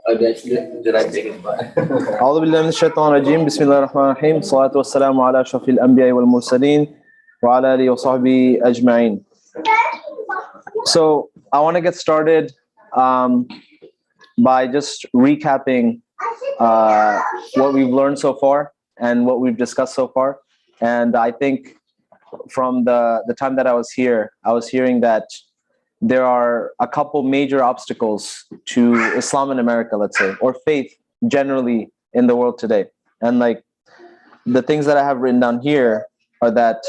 Did I take it by? أعوذ بالله من الشيطان الرجيم بسم الله الرحمن الرحيم الصلاة والسلام على أشرف الأنبياء والمرسلين وعلى آله وصحبه أجمعين. So I want to get started by just recapping what we've learned so far and what we've discussed so far. And I think from the time that I was here, I was hearing that there are a couple major obstacles to Islam in America, let's say, or faith generally in the world today. And like the things that I have written down here are that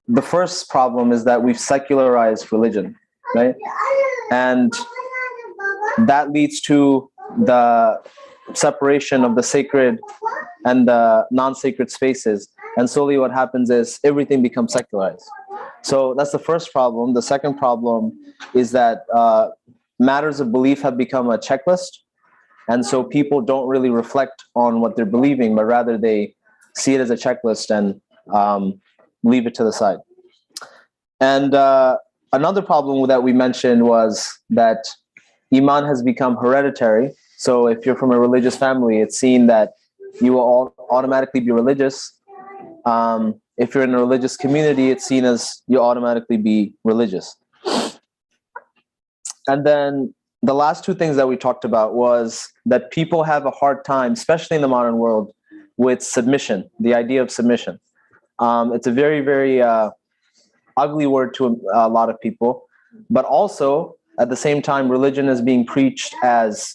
the first problem is that we've secularized religion, right? And that leads to the separation of the sacred and the non-sacred spaces. And slowly what happens is everything becomes secularized. So that's the first problem. The second problem is that matters of belief have become a checklist. And so people don't really reflect on what they're believing, but rather they see it as a checklist and leave it to the side. And another problem that we mentioned was that Iman has become hereditary. So if you're from a religious family, it's seen that you will all automatically be religious. If you're in a religious community, it's seen as you automatically be religious. And then the last two things that we talked about was that people have a hard time, especially in the modern world, with submission, the idea of submission. It's a very, very ugly word to a lot of people, but also at the same time, religion is being preached as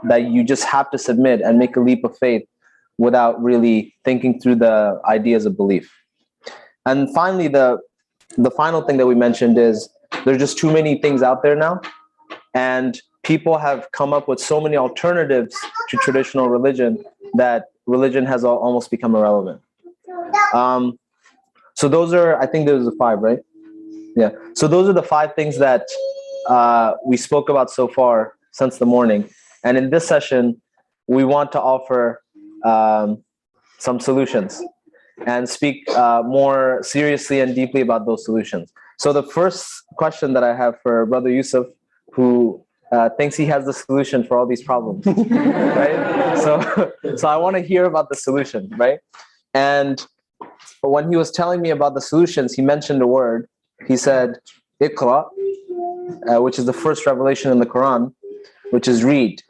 that you just have to submit and make a leap of faith without really thinking through the ideas of belief. And finally, the final thing that we mentioned is there's just too many things out there now, and people have come up with so many alternatives to traditional religion that religion has almost become irrelevant. So those are, I think those are the five, right? Yeah. So those are the five things that we spoke about so far since the morning. And in this session, we want to offer some solutions and speak more seriously and deeply about those solutions. So the first question that I have for Brother Yusuf, who thinks he has the solution for all these problems, right? So I want to hear about the solution, right? And when he was telling me about the solutions, he mentioned a word. He said, Iqra, which is the first revelation in the Qur'an, which is read.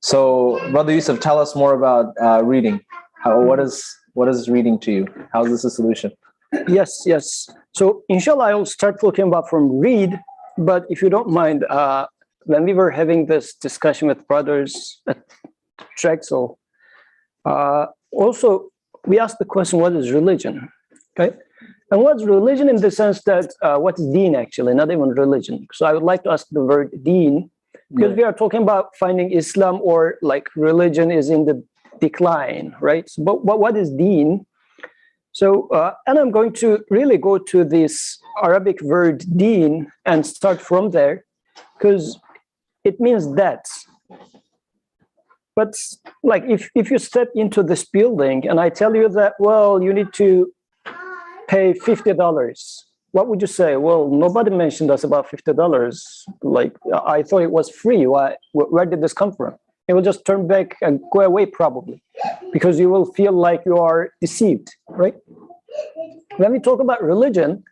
So, Brother Yusuf, tell us more about reading. What is reading to you? How is this a solution? Yes. So, inshallah, I will start talking about from read. But if you don't mind, when we were having this discussion with brothers at Drexel, also we asked the question, what is religion? Okay. And what's religion in the sense that what is deen actually, not even religion. So I would like to ask the word deen, because we are talking about finding Islam or like religion is in the decline, right? So, but what is deen? So, and I'm going to really go to this Arabic word deen and start from there, because it means that. But like if you step into this building and I tell you that, well, you need to pay $50, what would you say? Well, nobody mentioned us about $50. Like, I thought it was free. Where did this come from? It will just turn back and go away probably, because you will feel like you are deceived, right? When we talk about religion,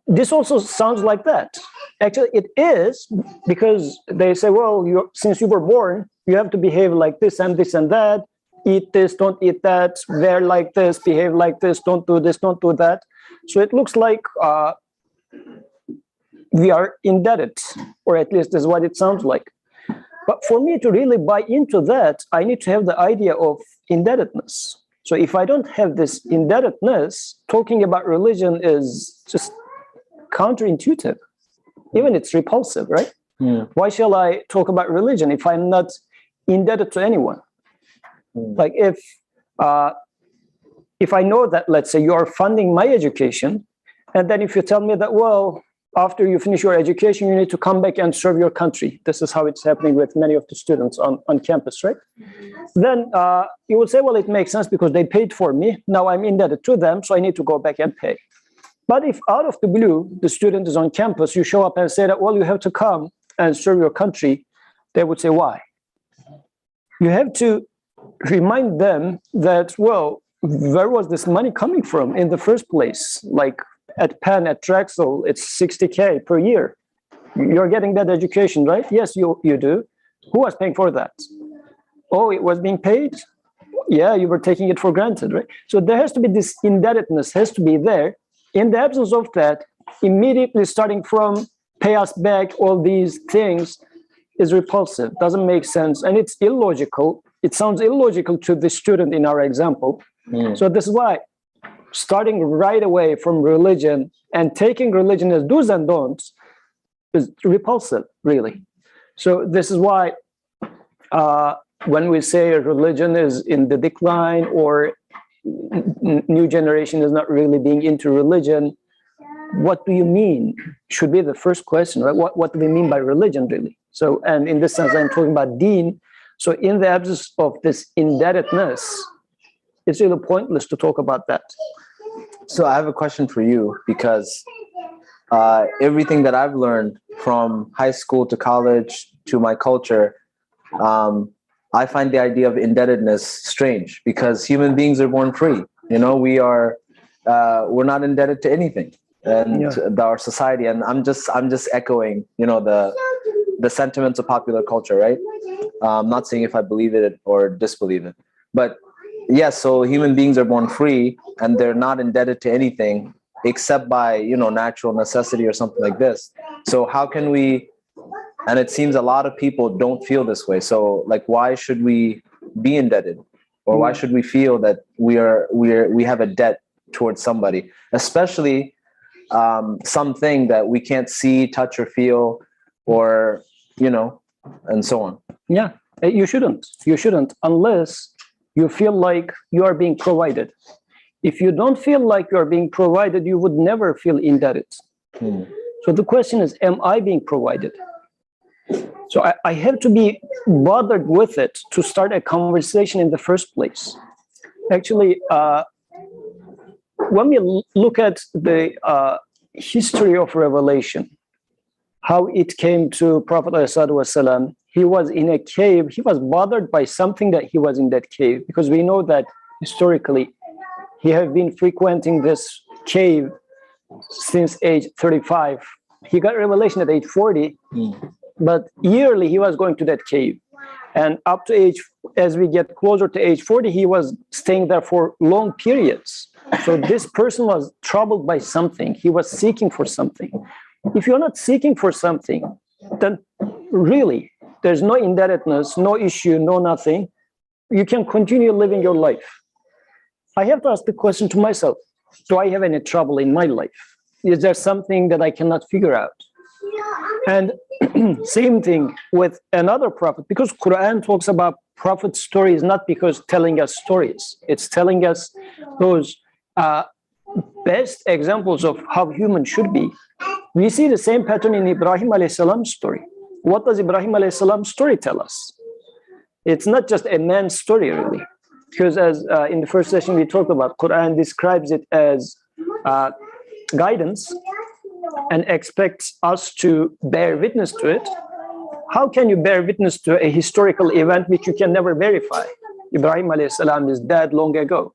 this also sounds like that. Actually, it is, because they say, well, since you were born, you have to behave like this and this and that. Eat this, don't eat that, wear like this, behave like this, don't do this, don't do that. So it looks like we are indebted, or at least is what it sounds like. But for me to really buy into that, I need to have the idea of indebtedness. So if I don't have this indebtedness, talking about religion is just counterintuitive. Even it's repulsive, right? Yeah. Why shall I talk about religion if I'm not indebted to anyone? Like if I know that, let's say, you are funding my education, and then if you tell me that, well, after you finish your education, you need to come back and serve your country. This is how it's happening with many of the students on campus, right? Then you would say, well, it makes sense because they paid for me. Now I'm indebted to them, so I need to go back and pay. But if out of the blue, the student is on campus, you show up and say that, well, you have to come and serve your country, They would say, why? You have to remind them that, well, where was this money coming from in the first place? Like at Penn, at Drexel, it's 60K per year. You're getting that education, right? Yes, you do. Who was paying for that? Oh, it was being paid? Yeah, you were taking it for granted, right? So there has to be this indebtedness, has to be there. In the absence of that, immediately starting from pay us back all these things is repulsive, doesn't make sense, and it's illogical. It sounds illogical to the student in our example. So this is why starting right away from religion and taking religion as do's and don'ts is repulsive, really. So this is why when we say religion is in the decline or new generation is not really being into religion, what do you mean? Should be the first question, right? What do we mean by religion, really? So, and in this sense, I'm talking about deen. So in the absence of this indebtedness, it's really pointless to talk about that. So I have a question for you, because everything that I've learned from high school to college to my culture, I find the idea of indebtedness strange, because human beings are born free. You know, we're not indebted to anything, and our society. And I'm just echoing, you know, the sentiments of popular culture, right? I'm not saying if I believe it or disbelieve it, but yes. So human beings are born free, and they're not indebted to anything except by, you know, natural necessity or something like this. So how can we? And it seems a lot of people don't feel this way. So, like, why should we be indebted, or why should we feel that we have a debt towards somebody, especially something that we can't see, touch, or feel, or, you know, and so on? Yeah, you shouldn't. You shouldn't, unless you feel like you are being provided. If you don't feel like you are being provided, you would never feel indebted. So the question is, am I being provided? So I have to be bothered with it to start a conversation in the first place. Actually, when we look at the history of revelation, how it came to Prophet ﷺ, he was in a cave. He was bothered by something that he was in that cave, because we know that historically he had been frequenting this cave since age 35. He got revelation at age 40. But yearly he was going to that cave, and up to as we get closer to age 40, he was staying there for long periods. So this person was troubled by something. He was seeking for something. If you're not seeking for something, then really there's no indebtedness, no issue, no nothing. You can continue living your life. I have to ask the question to myself: do I have any trouble in my life? Is there something that I cannot figure out? And same thing with another prophet, because Qur'an talks about prophet stories not because telling us stories. It's telling us those best examples of how humans should be. We see the same pattern in Ibrahim alayhi salam's story. What does Ibrahim alayhi salam's story tell us? It's not just a man's story, really, because as in the first session we talked about, Qur'an describes it as guidance and expects us to bear witness to it. How can you bear witness to a historical event which you can never verify? Ibrahim alayhi salam is dead long ago,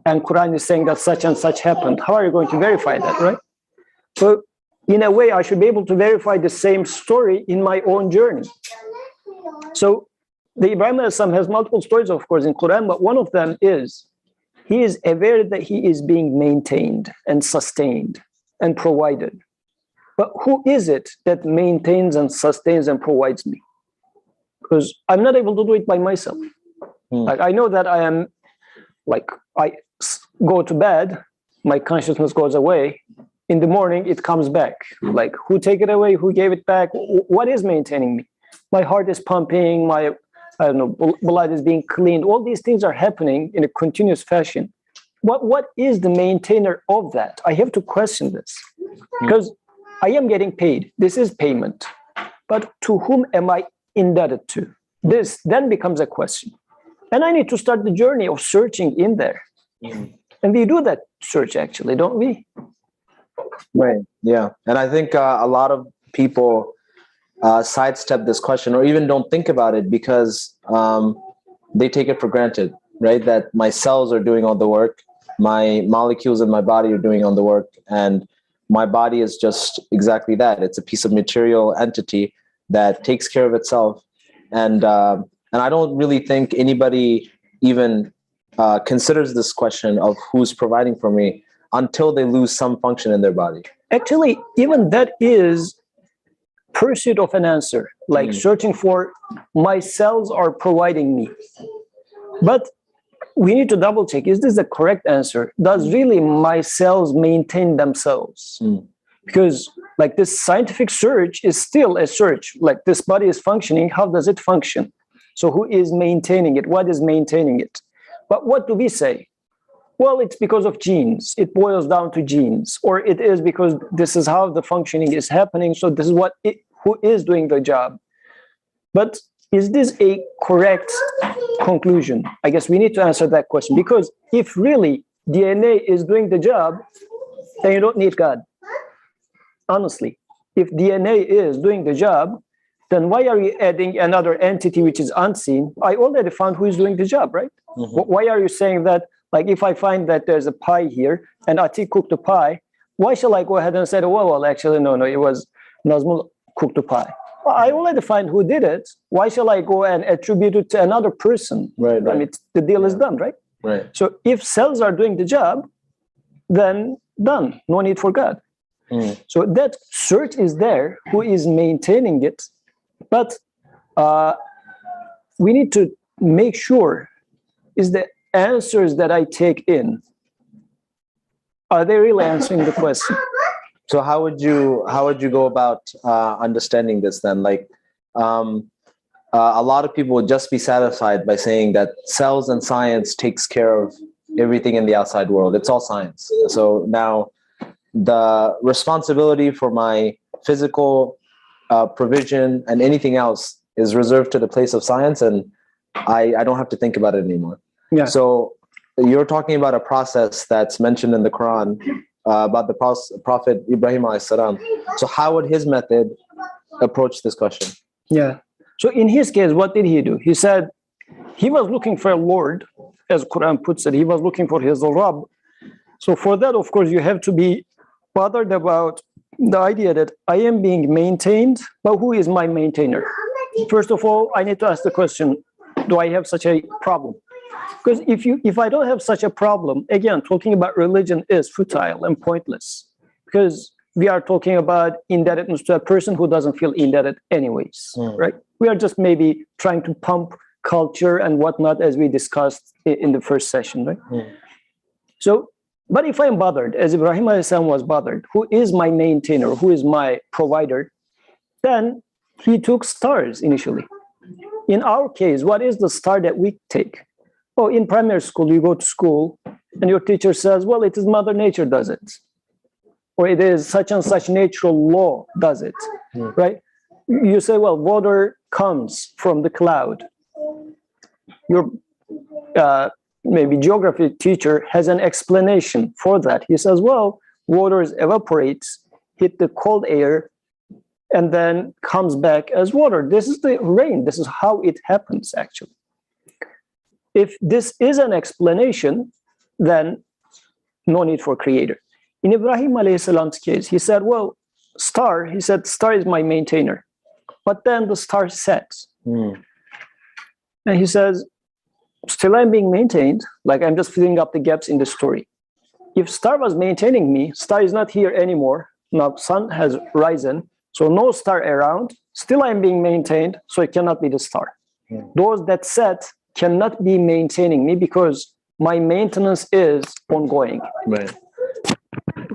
and Quran is saying that such and such happened. How are you going to verify that, right? So in a way, I should be able to verify the same story in my own journey. So the Ibrahim alayhi salam has multiple stories, of course, in Quran, but one of them is he is aware that he is being maintained and sustained and provided. But who is it that maintains and sustains and provides me? Because I'm not able to do it by myself. Like, I know that I am, like, I go to bed, my consciousness goes away. In the morning, it comes back. Like, who take it away? Who gave it back? What is maintaining me? My heart is pumping, my, I don't know, blood is being cleaned. All these things are happening in a continuous fashion. What is the maintainer of that? I have to question this, because I am getting paid. This is payment. But to whom am I indebted to? This then becomes a question. And I need to start the journey of searching in there. And we do that search, actually, don't we? Right. Yeah. And I think a lot of people sidestep this question or even don't think about it because they take it for granted, right? That my cells are doing all the work, my molecules in my body are doing all the work, and my body is just exactly that. It's a piece of material entity that takes care of itself. And I don't really think anybody even considers this question of who's providing for me until they lose some function in their body. Actually, even that is pursuit of an answer, like searching for my cells are providing me. But we need to double check, is this the correct answer? Does really my cells maintain themselves? Because like this scientific search is still a search, like this body is functioning, how does it function? So who is maintaining it? What is maintaining it? But what do we say? Well, it's because of genes. It boils down to genes, or it is because this is how the functioning is happening. So this is who is doing the job. But is this a correct conclusion? I guess we need to answer that question, because if really DNA is doing the job, then you don't need God. Honestly, if DNA is doing the job, then why are you adding another entity which is unseen? I already found who is doing the job, right? Why are you saying that? Like if I find that there's a pie here and Ati cooked the pie, why shall I go ahead and say, well, actually, no, it was Nazmul cooked the pie. Well, I already find who did it. Why shall I go and attribute it to another person? Right. I mean, the deal is done, right? Right. So if cells are doing the job, then done. No need for God. So that search is there. Who is maintaining it? But we need to make sure is the answers that I take in, are they really answering the question? So how would you go about understanding this then? Like a lot of people would just be satisfied by saying that cells and science takes care of everything in the outside world. It's all science. So now the responsibility for my physical provision and anything else is reserved to the place of science, and I don't have to think about it anymore. Yeah. So you're talking about a process that's mentioned in the Quran about the Prophet Ibrahim alayhi salam. So how would his method approach this question? Yeah. So in his case, what did he do? He said he was looking for a Lord, as Quran puts it. He was looking for his Rabb. So for that, of course, you have to be bothered about the idea that I am being maintained, but who is my maintainer? First of all, I need to ask the question, do I have such a problem? Because if I don't have such a problem, again, talking about religion is futile and pointless, because we are talking about indebtedness to a person who doesn't feel indebted anyways, right? We are just maybe trying to pump culture and whatnot, as we discussed in the first session, right? So, but if I'm bothered, as Ibrahim alayhi salam was bothered, who is my maintainer, who is my provider, then he took stars initially. In our case, what is the star that we take? Oh, in primary school, you go to school and your teacher says, well, it is Mother Nature does it. Or it is such and such natural law does it, right? You say, well, water comes from the cloud. Your maybe geography teacher has an explanation for that. He says, well, water evaporates, hit the cold air, and then comes back as water. This is the rain. This is how it happens, actually. If this is an explanation, then no need for creator. In Ibrahim alayhi salam's case, he said, well, star is my maintainer. But then the star sets. And he says, still I'm being maintained, like I'm just filling up the gaps in the story. If star was maintaining me, star is not here anymore. Now sun has risen, so no star around. Still I'm being maintained, so it cannot be the star. Those that set cannot be maintaining me because my maintenance is ongoing. Right.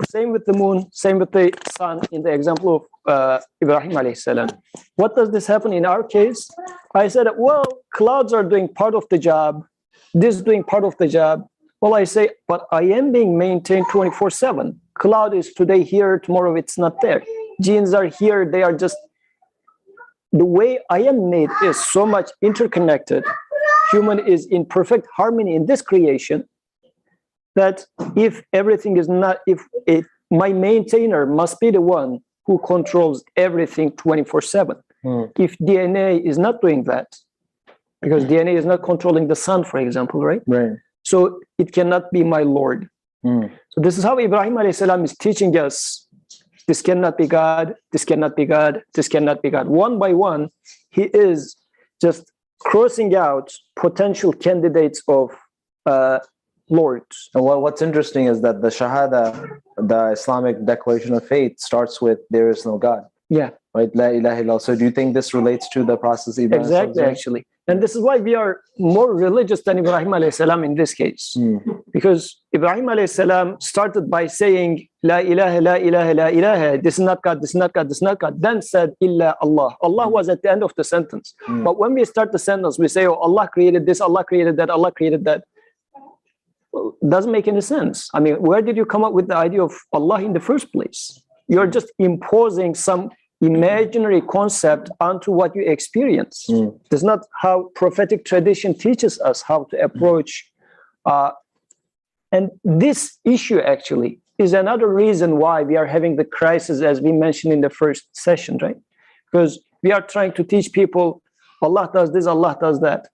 Same with the moon, same with the sun in the example of Ibrahim alayhi salam. What does this happen in our case? I said, well, clouds are doing part of the job. This is doing part of the job. Well, I say, but I am being maintained 24/7. Cloud is today here, tomorrow it's not there. Genes are here, they are just, the way I am made is so much interconnected. Human is in perfect harmony in this creation, that if everything is not, my maintainer must be the one who controls everything 24/7. If DNA is not doing that, because DNA is not controlling the sun, for example, right? Right. So it cannot be my Lord. So this is how Ibrahim alayhi salam is teaching us. This cannot be God. This cannot be God. This cannot be God. One by one, he is just crossing out potential candidates of lords. And what's interesting is that the Shahada, the Islamic declaration of faith, starts with there is no God. Yeah. Right? La ilaha illallah. So do you think this relates to the process? Ibrahim Exactly, actually. And this is why we are more religious than Ibrahim alayhi salam in this case. Because Ibrahim alayhi salam started by saying, La ilaha, la ilaha, la ilaha. This is not God, this is not God, this is not God. Then said, Illa Allah. Allah was at the end of the sentence. But when we start the sentence, we say, oh, Allah created this, Allah created that, Allah created that. Well, doesn't make any sense. I mean, where did you come up with the idea of Allah in the first place? You're just imposing some imaginary concept onto what you experience. That's not how prophetic tradition teaches us how to approach. And this issue actually is another reason why we are having the crisis, as we mentioned in the first session, right? Because we are trying to teach people Allah does this, Allah does that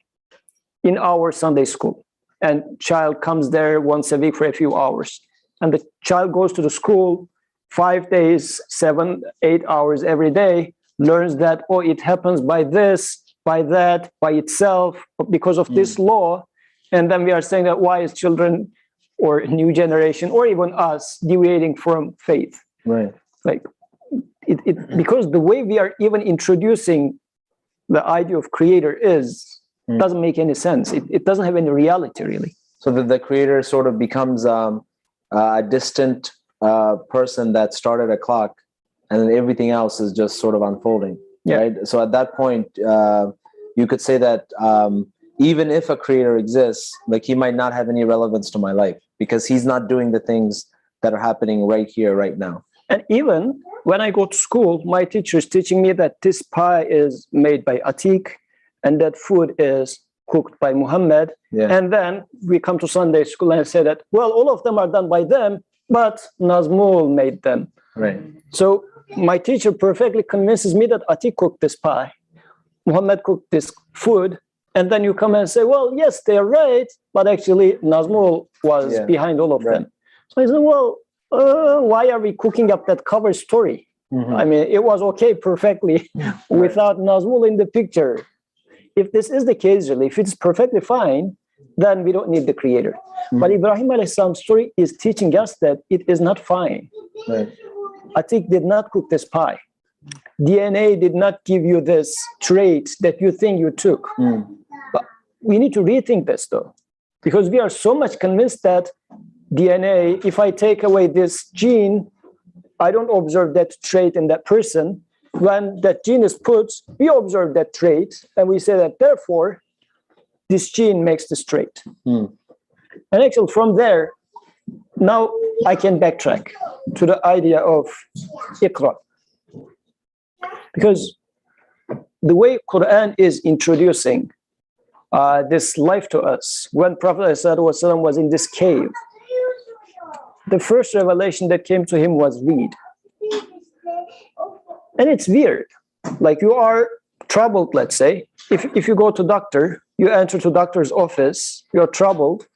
in our Sunday school. And child comes there once a week for a few hours. And the child goes to the school 5 days, 7, 8 hours every day, learns that, oh, it happens by this, by that, by itself, because of this law. And then we are saying that why is children or new generation or even us deviating from faith? Right. Like because the way we are even introducing the idea of creator doesn't make any sense. It doesn't have any reality, really. So that the creator sort of becomes a distant person that started a clock, and then everything else is just sort of unfolding. Right. So at that point, you could say that even if a creator exists, like he might not have any relevance to my life because he's not doing the things that are happening right here, right now. And even when I go to school, my teacher is teaching me that this pie is made by Atik and that food is cooked by Muhammad. And then we come to Sunday school and say that, well, all of them are done by them, but Nazmul made them. Right. So my teacher perfectly convinces me that Atik cooked this pie, Muhammad cooked this food, and then you come and say, well, yes, they're right, but actually Nazmul was behind all of them. So I said, well, why are we cooking up that cover story? I mean, it was okay perfectly without Nazmul in the picture. If this is the case, really, if it's perfectly fine, then we don't need the creator. But Ibrahim alayhi salam's story is teaching us that it is not fine. Right. Atik did not cook this pie. DNA did not give you this trait that you think you took. But we need to rethink this, though, because we are so much convinced that DNA, if I take away this gene, I don't observe that trait in that person. When that gene is put, we observe that trait, and we say that, therefore, this gene makes this trait. And actually, from there, now I can backtrack to the idea of Iqra. Because the way Qur'an is introducing this life to us, when Prophet ﷺ was in this cave, the first revelation that came to him was read. And it's weird. Like you are troubled, let's say. If you go to doctor, you enter to doctor's office, you're troubled.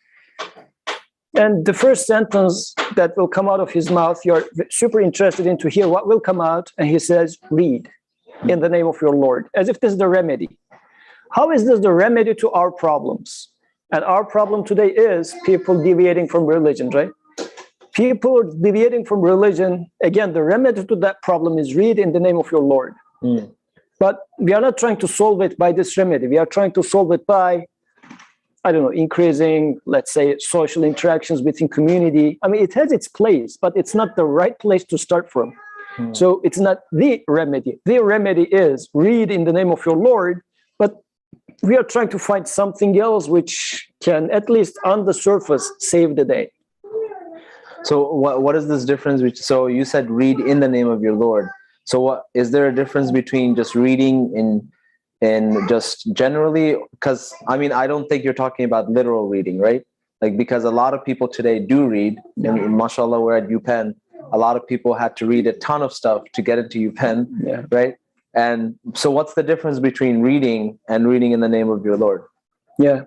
And the first sentence that will come out of his mouth, you're super interested in to hear what will come out. And he says, read in the name of your Lord, as if this is the remedy. How is this the remedy to our problems? And our problem today is people deviating from religion, right? People deviating from religion, again, the remedy to that problem is read in the name of your Lord. But we are not trying to solve it by this remedy. We are trying to solve it by, I don't know, increasing, let's say, social interactions within community. I mean, it has its place, but it's not the right place to start from. So it's not the remedy. The remedy is read in the name of your Lord, but we are trying to find something else which can, at least on the surface, save the day. So what is this difference? So you said read in the name of your Lord. So what is there a difference between just reading in just generally? Because I mean, I don't think you're talking about literal reading, right? Like, because a lot of people today do read, and mashallah, we're at UPenn. A lot of people had to read a ton of stuff to get into UPenn, right? And so what's the difference between reading and reading in the name of your Lord? Yeah.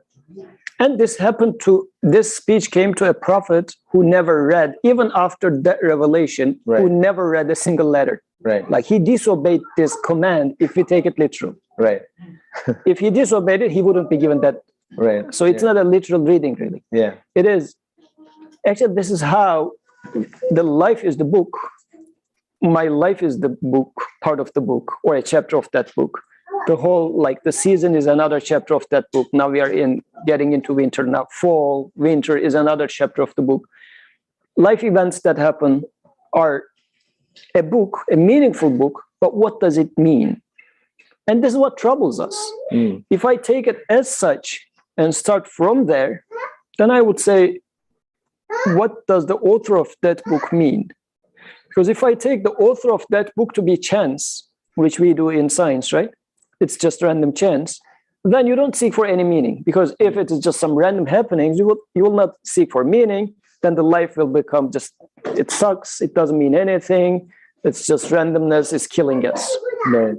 And this speech came to a prophet who never read, even after that revelation, Right. who never read a single letter. Right. Like he disobeyed this command if we take it literal. Right. If he disobeyed it, he wouldn't be given that. Right. So it's not a literal reading, really. Yeah. It is. Actually, this is how the life is the book. My life is the book, part of the book, or a chapter of that book. The whole, like the season is another chapter of that book. Now we are getting into winter now. Fall, winter is another chapter of the book. Life events that happen are a book, a meaningful book, but what does it mean? And this is what troubles us. If I take it as such and start from there, then I would say, what does the author of that book mean? Because if I take the author of that book to be chance, which we do in science, right? It's just random chance, then you don't seek for any meaning. Because if it is just some random happenings, you will not seek for meaning. Then the life will become just, it sucks, it doesn't mean anything, it's just randomness is killing us. Right.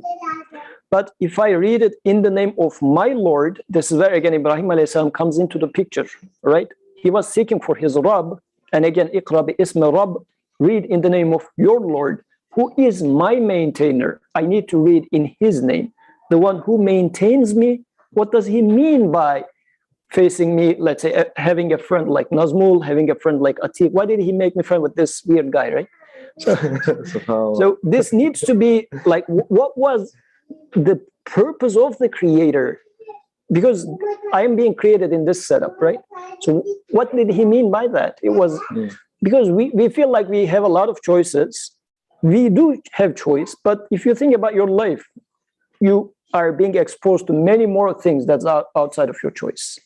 But if I read it in the name of my Lord, this is where again Ibrahim alayhi salam comes into the picture, right? He was seeking for his Rabb, and again, Iqra bi ismi Rabb, read in the name of your Lord, who is my maintainer. I need to read in his name, the one who maintains me. What does he mean by facing me, let's say, having a friend like Nazmul, having a friend like Atiq? Why did he make me friend with this weird guy, right? So this needs to be like, what was the purpose of the creator? Because I am being created in this setup, right? So what did he mean by that? It was because we feel like we have a lot of choices. We do have choice, but if you think about your life, you are being exposed to many more things that's outside of your choice.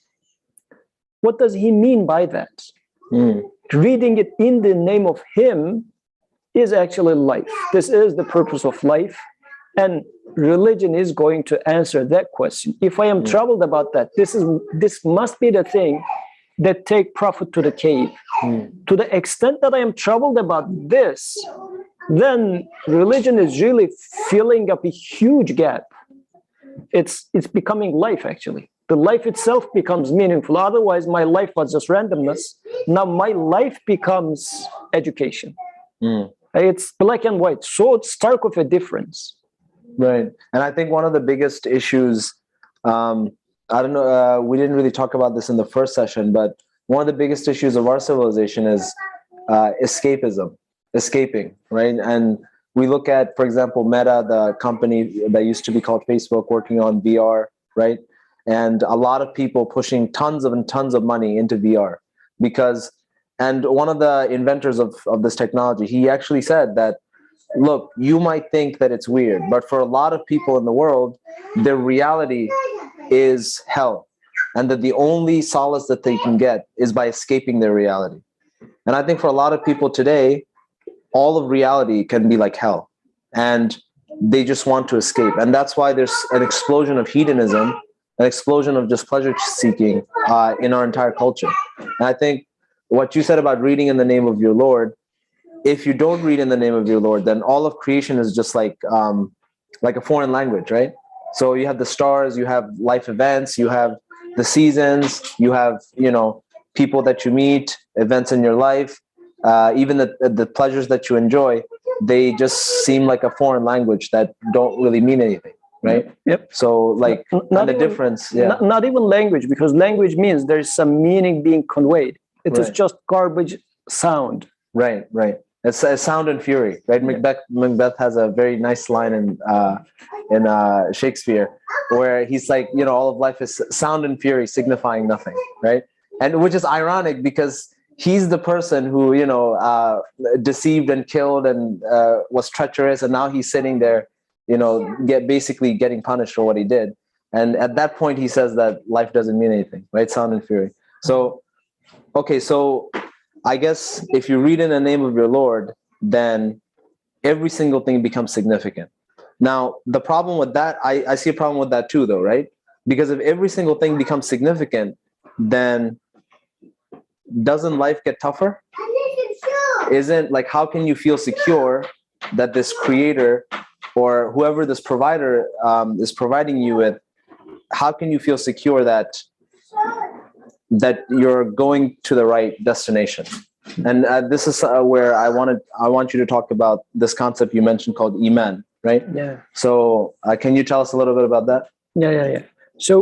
What does he mean by that? Reading it in the name of him is actually life. This is the purpose of life. And religion is going to answer that question. If I am troubled about that, this must be the thing that take prophet to the cave. To the extent that I am troubled about this, then religion is really filling up a huge gap. It's becoming life, actually. The life itself becomes meaningful. Otherwise, my life was just randomness. Now my life becomes education. It's black and white, so stark of a difference. Right. And I think one of the biggest issues, I don't know, we didn't really talk about this in the first session, but one of the biggest issues of our civilization is escaping, right? And we look at, for example, Meta, the company that used to be called Facebook, working on VR, right? And a lot of people pushing tons of money into VR because, and one of the inventors of this technology, he actually said that, look, you might think that it's weird, but for a lot of people in the world, their reality is hell. And that the only solace that they can get is by escaping their reality. And I think for a lot of people today, all of reality can be like hell. And they just want to escape. And that's why there's an explosion of hedonism, an explosion of just pleasure seeking in our entire culture. And I think what you said about reading in the name of your Lord, if you don't read in the name of your Lord, then all of creation is just like a foreign language, right? So you have the stars, you have life events, you have the seasons, you have, people that you meet, events in your life, even the pleasures that you enjoy, they just seem like a foreign language that don't really mean anything, right? Yep. So like the difference, not even language, because language means there's some meaning being conveyed. It is just garbage sound. Right. It's sound and fury, right? Macbeth has a very nice line in Shakespeare where he's like, all of life is sound and fury signifying nothing, right? And which is ironic because he's the person who, deceived and killed and was treacherous, and now he's sitting there, basically getting punished for what he did. And at that point, he says that life doesn't mean anything, right? Sound and fury. So, okay, so I guess if you read in the name of your Lord, then every single thing becomes significant. Now, the problem with that, I see a problem with that too, though, right? Because if every single thing becomes significant, then doesn't life get tougher? How can you feel secure that this creator or whoever this provider is providing you with, how can you feel secure that you're going to the right destination? And this is where I want you to talk about this concept you mentioned called Iman, right? Yeah. So can you tell us a little bit about that? Yeah. So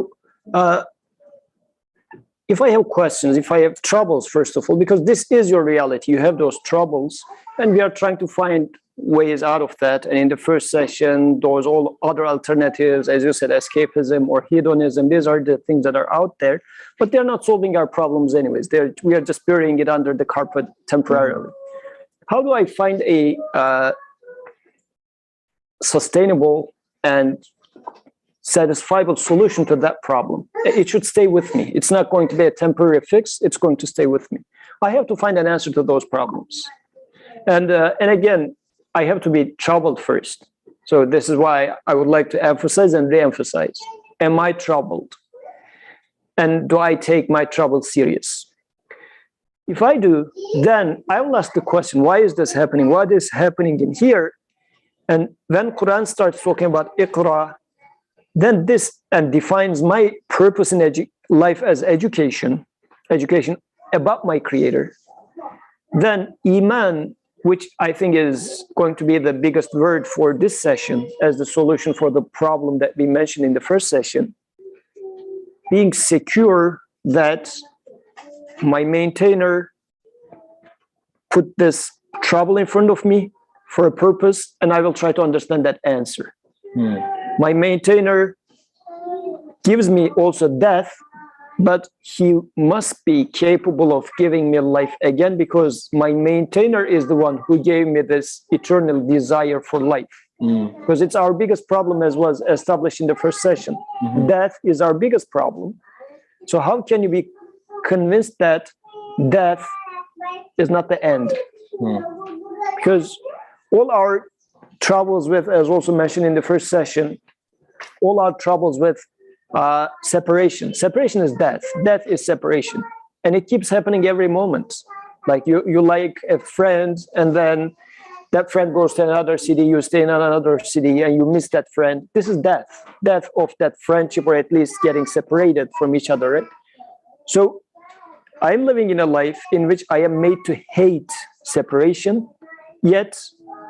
if I have questions, if I have troubles, first of all, because this is your reality, you have those troubles, and we are trying to find ways out of that. And in the first session, those all other alternatives, as you said, escapism or hedonism, these are the things that are out there, but they're not solving our problems anyways. We are just burying it under the carpet temporarily. How do I find a sustainable and satisfiable solution to that problem? It should stay with me. It's not going to be a temporary fix. It's going to stay with me. I have to find an answer to those problems. And again, I have to be troubled first. So this is why I would like to emphasize and re-emphasize. Am I troubled? And do I take my trouble serious? If I do, then I will ask the question, why is this happening? What is happening in here? And when Quran starts talking about Iqra, then this and defines my purpose in life as education about my Creator. Then Iman, which I think is going to be the biggest word for this session as the solution for the problem that we mentioned in the first session, being secure that my maintainer put this trouble in front of me for a purpose, and I will try to understand that answer. My maintainer gives me also death, but he must be capable of giving me life again, because my maintainer is the one who gave me this eternal desire for life. Because it's our biggest problem, as was established in the first session. Death is our biggest problem. So how can you be convinced that death is not the end? Because all our troubles with, as also mentioned in the first session, all our troubles with separation. Separation is death. Death is separation. And it keeps happening every moment. Like you like a friend, and then that friend goes to another city, you stay in another city, and you miss that friend. This is death. Death of that friendship, or at least getting separated from each other, right? So I'm living in a life in which I am made to hate separation, yet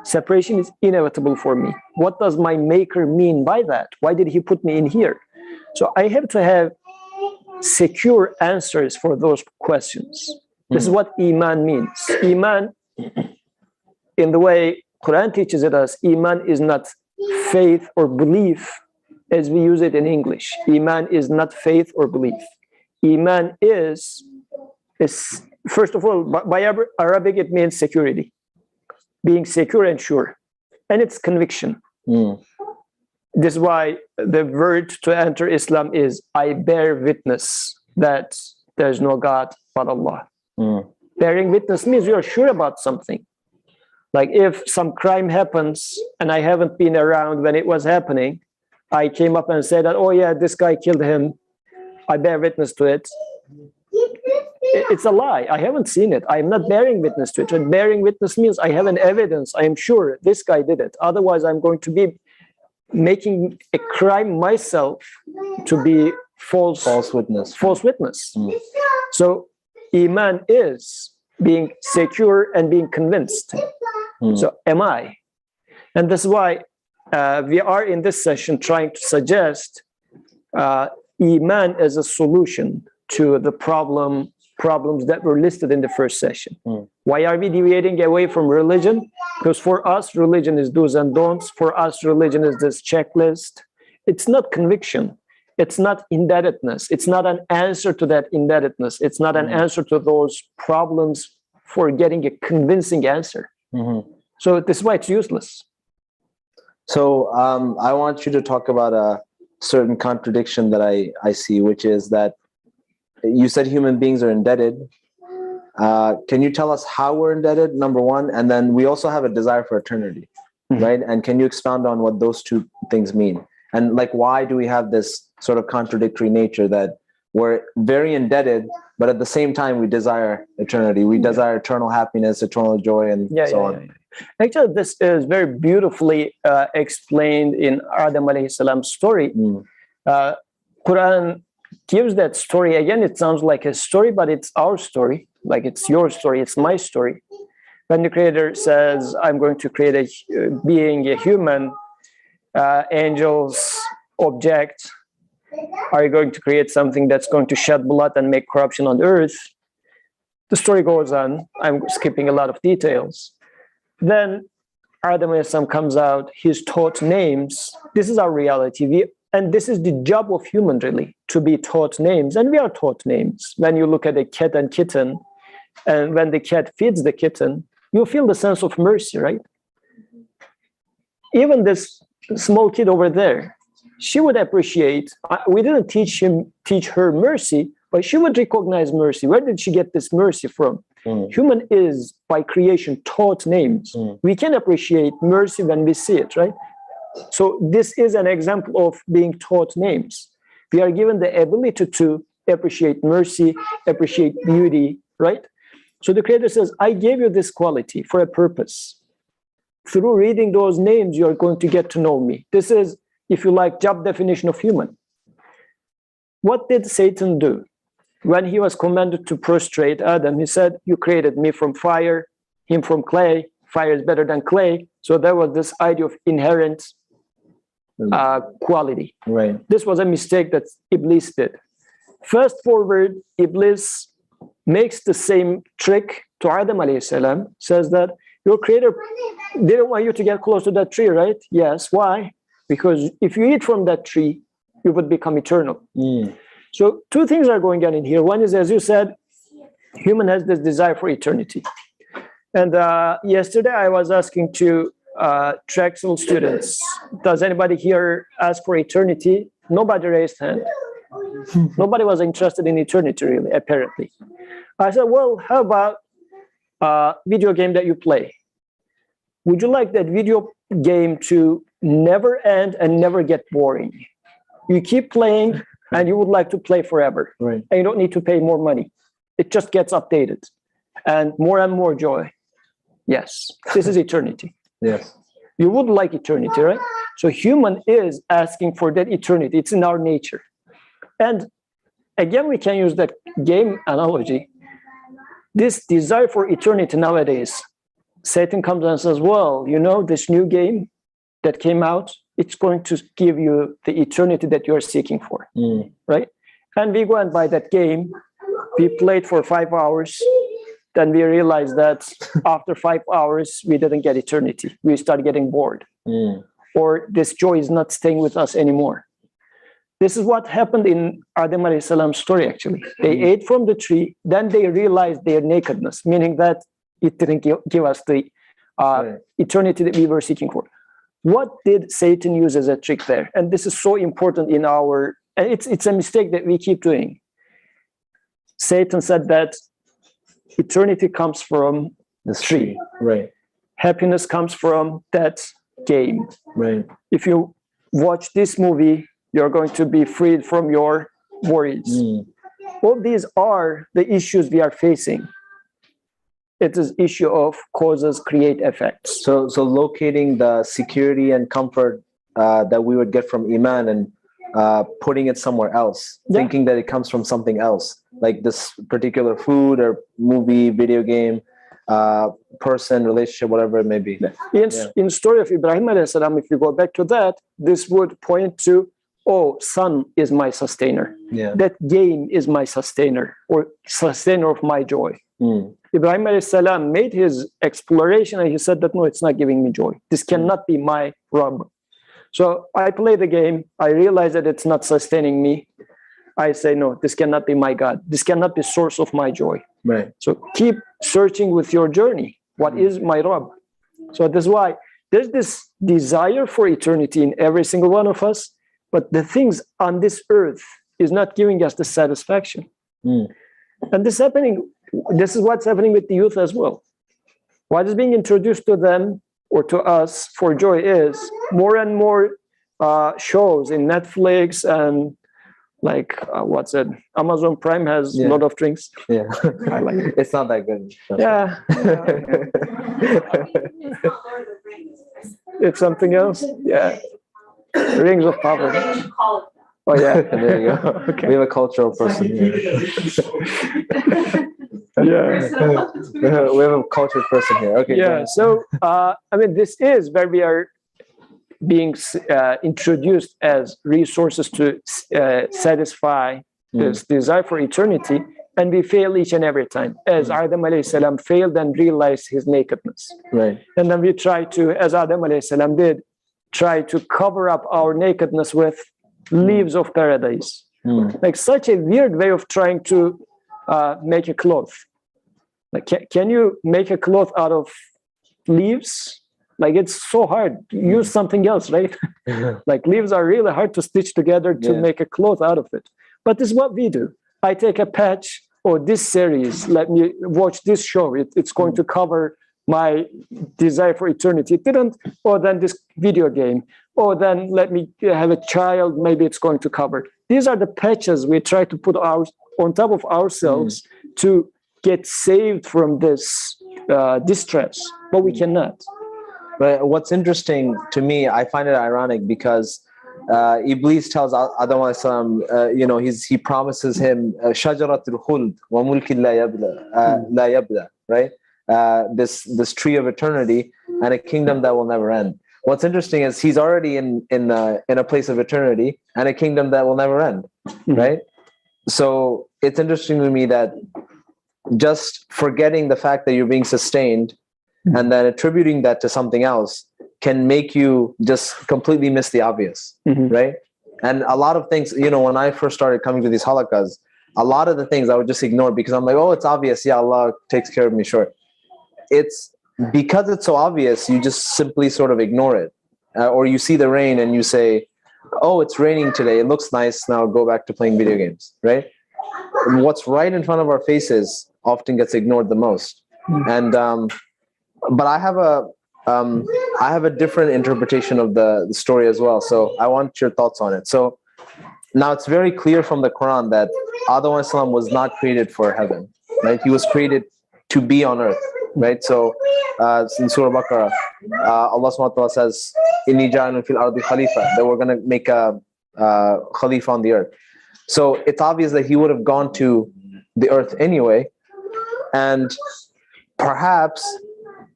separation is inevitable for me. What does my maker mean by that? Why did he put me in here? So I have to have secure answers for those questions. This is what Iman means. Iman, in the way Quran teaches it us, Iman is not faith or belief as we use it in English. Iman is not faith or belief. Iman is first of all, by Arabic, it means security, being secure and sure, and it's conviction. This is why the word to enter Islam is, I bear witness that there's no God but Allah. Bearing witness means you're sure about something. Like if some crime happens and I haven't been around when it was happening, I came up and said that, oh yeah, this guy killed him. I bear witness to it. It's a lie. I haven't seen it. I'm not bearing witness to it. And bearing witness means I have an evidence. I am sure this guy did it. Otherwise, I'm going to be making a crime myself to be false witness. So Iman is being secure and being convinced. So am I? And that's why we are in this session trying to suggest Iman as a solution to the problems that were listed in the first session. Why are we deviating away from religion? Because for us, religion is do's and don'ts. For us, religion is this checklist. It's not conviction. It's not indebtedness. It's not an answer to that indebtedness. It's not an answer to those problems for getting a convincing answer. So this is why it's useless. So I want you to talk about a certain contradiction that I see, which is that you said human beings are indebted. Can you tell us how we're indebted, number one? And then we also have a desire for eternity, right? And can you expound on what those two things mean? And like, why do we have this sort of contradictory nature that we're very indebted, but at the same time, we desire eternity. We desire eternal happiness, eternal joy, and so on. Actually, this is very beautifully explained in Adam alayhi salam's story. Uh, Quran gives that story. Again, it sounds like a story, but it's our story. Like it's your story, it's my story. When the Creator says, I'm going to create a being, a human, angels, object, are you going to create something that's going to shed blood and make corruption on earth? The story goes on. I'm skipping a lot of details. Then Adam comes out, he's taught names. This is our reality. And this is the job of human, really, to be taught names. And we are taught names. When you look at a cat and kitten, and when the cat feeds the kitten, you feel the sense of mercy, right? Even this small kid over there, she would appreciate, we didn't teach her mercy, but she would recognize mercy. Where did she get this mercy from? Human is, by creation, taught names. We can appreciate mercy when we see it, right? So this is an example of being taught names. We are given the ability to appreciate mercy, appreciate beauty, right? So the Creator says, I gave you this quality for a purpose. Through reading those names, you're going to get to know me. This is, if you like, job definition of human. What did Satan do? When he was commanded to prostrate Adam, he said, you created me from fire, him from clay. Fire is better than clay. So there was this idea of inherent quality. Right. This was a mistake that Iblis did. Fast forward, Iblis makes the same trick to Adam alayhi salam, says that your Creator didn't want you to get close to that tree, right? Yes. Why? Because if you eat from that tree, you would become eternal. So two things are going on in here. One is, as you said, human has this desire for eternity. And yesterday I was asking to Drexel students, does anybody here ask for eternity? Nobody raised hand. Nobody was interested in eternity, really, apparently. I said, well, how about a video game that you play? Would you like that video game to never end and never get boring? You keep playing and you would like to play forever. Right. And you don't need to pay more money. It just gets updated and more joy. Yes, this is eternity. Yes. You would like eternity, right? So human is asking for that eternity. It's in our nature. And again, we can use that game analogy. This desire for eternity nowadays, Satan comes and says, well, you know, this new game that came out, it's going to give you the eternity that you're seeking for, right? And we go and buy that game. We played for 5 hours. Then we realize that after 5 hours, we didn't get eternity. We start getting bored. Or this joy is not staying with us anymore. This is what happened in Adam alayhi salam's story, actually. They ate from the tree, then they realized their nakedness, meaning that it didn't give us the eternity that we were seeking for. What did Satan use as a trick there? And this is so important in our, and it's a mistake that we keep doing. Satan said that eternity comes from the tree. Right. Happiness comes from that game. Right. If you watch this movie, you're going to be freed from your worries. All these are the issues we are facing. It is issue of causes create effects. So locating the security and comfort that we would get from Iman and putting it somewhere else, thinking that it comes from something else, like this particular food or movie, video game, person, relationship, whatever it may be. In story of Ibrahim alayhi salam, if you go back to that, this would point to, oh, sun is my sustainer. That game is my sustainer, or sustainer of my joy. Ibrahim alayhi salam made his exploration and he said that, no, it's not giving me joy. This cannot be my Rabb. So I play the game. I realize that it's not sustaining me. I say, no, this cannot be my God. This cannot be source of my joy. Right. So keep searching with your journey. What is my Rabb? So that's why there's this desire for eternity in every single one of us, but the things on this earth is not giving us the satisfaction. And this is what's happening with the youth as well. What is being introduced to them or to us for joy is more and more shows in Netflix and like what's it? Amazon Prime has a lot of drinks. Yeah. I like it. It's not that good. Yeah. It's something else. Yeah. Rings of Power. Oh yeah. There you go. Okay. We have a cultural person here. Yeah. We have a cultured person here. Okay. Yeah. So I mean, this is where we are being introduced as resources to satisfy this desire for eternity, and we fail each and every time, as Adam alayhi salam failed and realized his nakedness. Right. And then we try to, as Adam alayhi salam did, try to cover up our nakedness with leaves of paradise. Like such a weird way of trying to make a cloth. Like, can you make a cloth out of leaves? Like, it's so hard. Use something else, right? Like, leaves are really hard to stitch together to make a cloth out of it. But this is what we do. I take a patch, or this series, let me watch this show. It's going to cover my desire for eternity. It didn't. Or then this video game. Or then let me have a child. Maybe it's going to cover. These are the patches we try to put on top of ourselves to get saved from this distress. But we cannot. But what's interesting to me, I find it ironic because Iblis tells Adam alayhi salam, he promises him shajaratul khuld wa mulkin la yabla, right? This tree of eternity and a kingdom that will never end. What's interesting is he's already in a place of eternity and a kingdom that will never end, right? So it's interesting to me that just forgetting the fact that you're being sustained and then attributing that to something else can make you just completely miss the obvious, right? And a lot of things, when I first started coming to these halakas, a lot of the things I would just ignore because I'm like, oh, it's obvious. Yeah, Allah takes care of me, sure. It's because it's so obvious, you just simply sort of ignore it. Or you see the rain and you say, oh, it's raining today. It looks nice. Now go back to playing video games, right? And what's right in front of our faces often gets ignored the most. And but I have a different interpretation of the story as well. So I want your thoughts on it. So now it's very clear from the Quran that Adam alayhi salam was not created for heaven, right? He was created to be on earth, right? So in Surah Baqarah, Allah subhanahu wa ta'ala says, Inni ja'alun fil ardi khalifa, that we're going to make a khalifa on the earth. So it's obvious that he would have gone to the earth anyway. And perhaps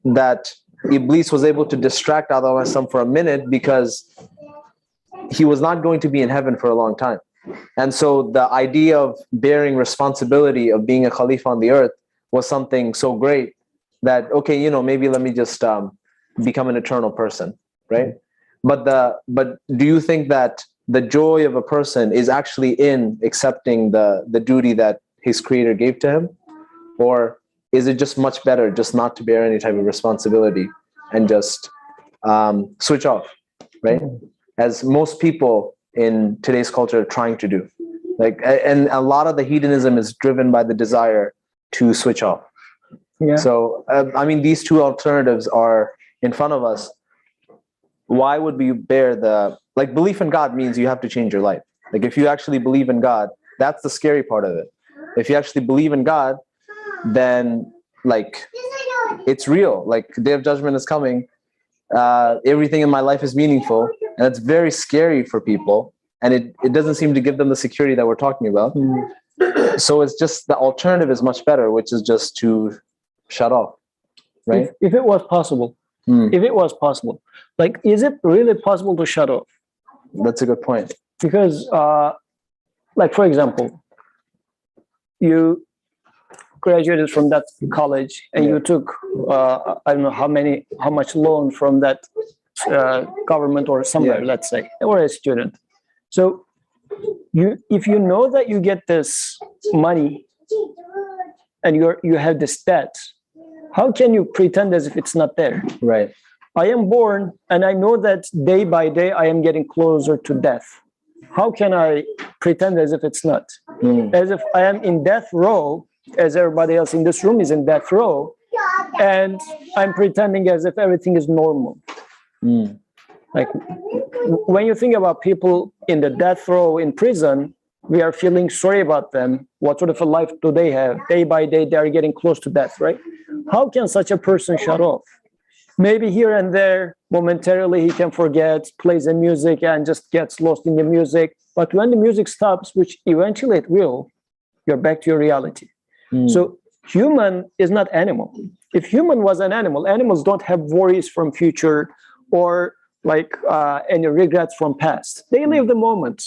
that Iblis was able to distract Adam alayhi salam for a minute because he was not going to be in heaven for a long time. And so the idea of bearing responsibility of being a khalifa on the earth was something so great that, okay, maybe let me just become an eternal person, right? But do you think that the joy of a person is actually in accepting the duty that his creator gave to him? Or is it just much better just not to bear any type of responsibility and just switch off, right? As most people in today's culture are trying to do. And a lot of the hedonism is driven by the desire to switch off. Yeah. So, these two alternatives are in front of us. Why would we bear belief in God means you have to change your life. Like, if you actually believe in God, that's the scary part of it. If you actually believe in God, then it's real. Like, the day of judgment is coming. Everything in my life is meaningful, and it's very scary for people. And it doesn't seem to give them the security that we're talking about. So it's just the alternative is much better, which is just to shut off, right? If it was possible, is it really possible to shut off? That's a good point. Because, for example, you graduated from that college and you took, I don't know how much loan from that government or somewhere, let's say, or a student. So if you know that you get this money and you have this debt, how can you pretend as if it's not there? Right. I am born and I know that day by day I am getting closer to death. How can I pretend as if it's not? As if I am in death row, as everybody else in this room is in death row, and I'm pretending as if everything is normal. Like, when you think about people in the death row in prison, We are feeling sorry about them. What sort of a life do they have? Day by day, they are getting close to death, right? How can such a person shut off? Maybe here and there, momentarily, he can forget, plays the music and just gets lost in the music. But when the music stops, which eventually it will, you're back to your reality. So human is not animal. If human was an animal, animals don't have worries from future or like any regrets from past. They live the moment.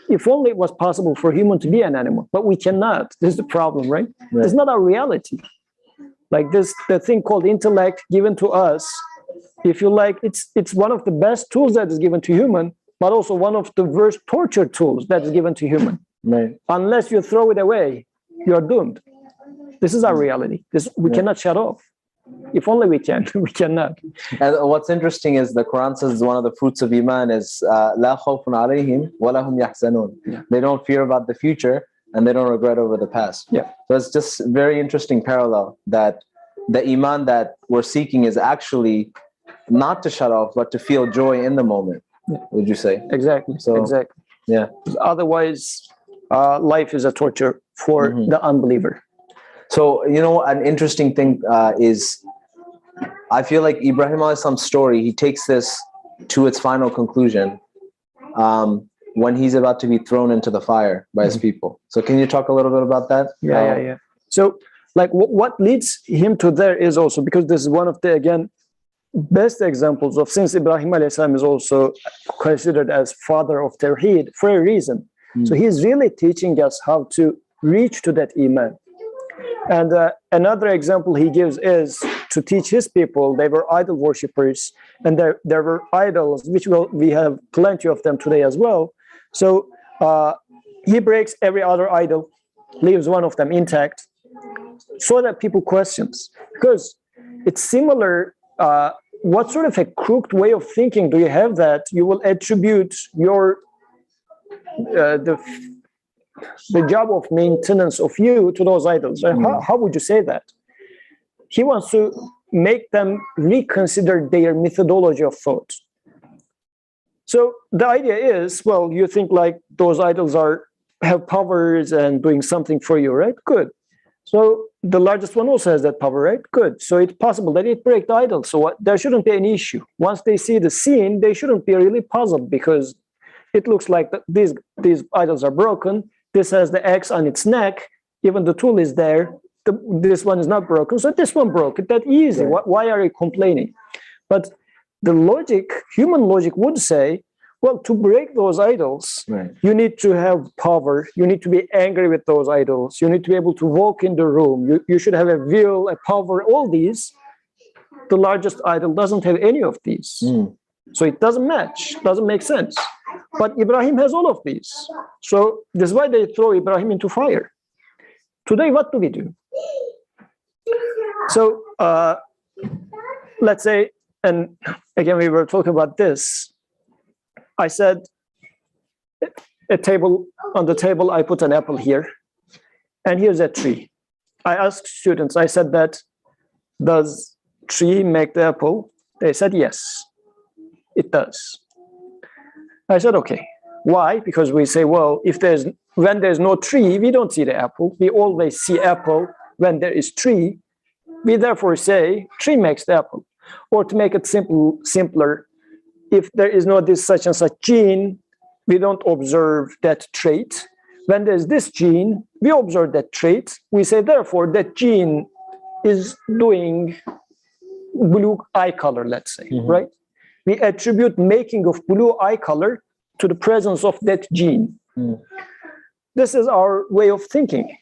If only it was possible for human to be an animal, but we cannot. This is the problem, right? It's not our reality. Like this, the thing called intellect given to us, if you like, it's one of the best tools that is given to human, but also one of the worst torture tools that is given to human. Right. Unless you throw it away, you're doomed. This is our reality. This we cannot shut off. If only we can, we cannot. And what's interesting is the Quran says one of the fruits of Iman is لا خوف عليهم ولا هم يحزنون. They don't fear about the future and they don't regret over the past. Yeah. So it's just very interesting parallel that the Iman that we're seeking is actually not to shut off, but to feel joy in the moment. Would you say? Exactly. So, exactly. Yeah. Otherwise, life is a torture for the unbeliever. So, you know, an interesting thing is, I feel like Ibrahim Alayhi's story, he takes this to its final conclusion when he's about to be thrown into the fire by his people. So can you talk a little bit about that? Yeah. So like what leads him to there is also, because this is one of the, again, best examples of, since Ibrahim Alayhis salam is also considered as father of Tawheed for a reason. So he's really teaching us how to reach to that Iman. And another example he gives is to teach his people, they were idol worshippers, and there were idols, which we have plenty of them today as well. So he breaks every other idol, leaves one of them intact, so that people questions. Because it's similar, what sort of a crooked way of thinking do you have that you will attribute your the job of maintenance of you to those idols? How would you say that? He wants to make them reconsider their methodology of thought. So the idea is, well, you think like those idols have powers and doing something for you, right? Good. So the largest one also has that power, right? Good. So it's possible that it break the idol. So there shouldn't be any issue. Once they see the scene, they shouldn't be really puzzled, because it looks like these idols are broken. This has the X on its neck. Even the tool is there. This one is not broken. So this one broke. It's that easy. Right. Why are you complaining? But the logic, human logic would say, well, to break those idols, you need to have power. You need to be angry with those idols. You need to be able to walk in the room. You should have a will, a power, all these. The largest idol doesn't have any of these. So it doesn't match, doesn't make sense. But Ibrahim has all of these. So this is why they throw Ibrahim into fire. Today, what do we do? So let's say, and again, we were talking about this. I said, on the table, I put an apple here, and here's a tree. I asked students, I said that, does tree make the apple? They said, yes, it does. I said, okay. Why? Because we say, well, when there's no tree, we don't see the apple. We always see apple when there is tree. We therefore say tree makes the apple. Or to make it simpler, if there is no this such and such gene, we don't observe that trait. When there's this gene, we observe that trait. We say, therefore, that gene is doing blue eye color, let's say, right? We attribute making of blue eye color to the presence of that gene. This is our way of thinking.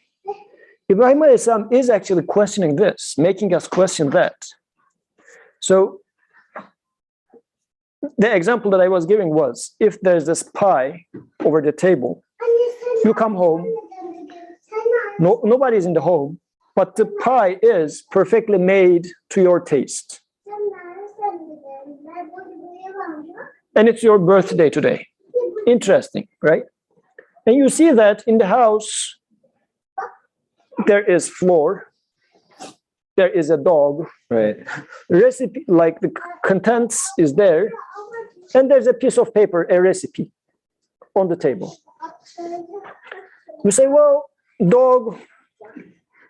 Ibrahim Alayhis salam is actually questioning this, making us question that. So the example that I was giving was, if there's this pie over the table, you come home, nobody's in the home, but the pie is perfectly made to your taste. And it's your birthday today. Interesting, right? And you see that in the house, there is floor, there is a dog, Right. recipe, like the contents is there, and there's a piece of paper, a recipe on the table. You say, well, dog,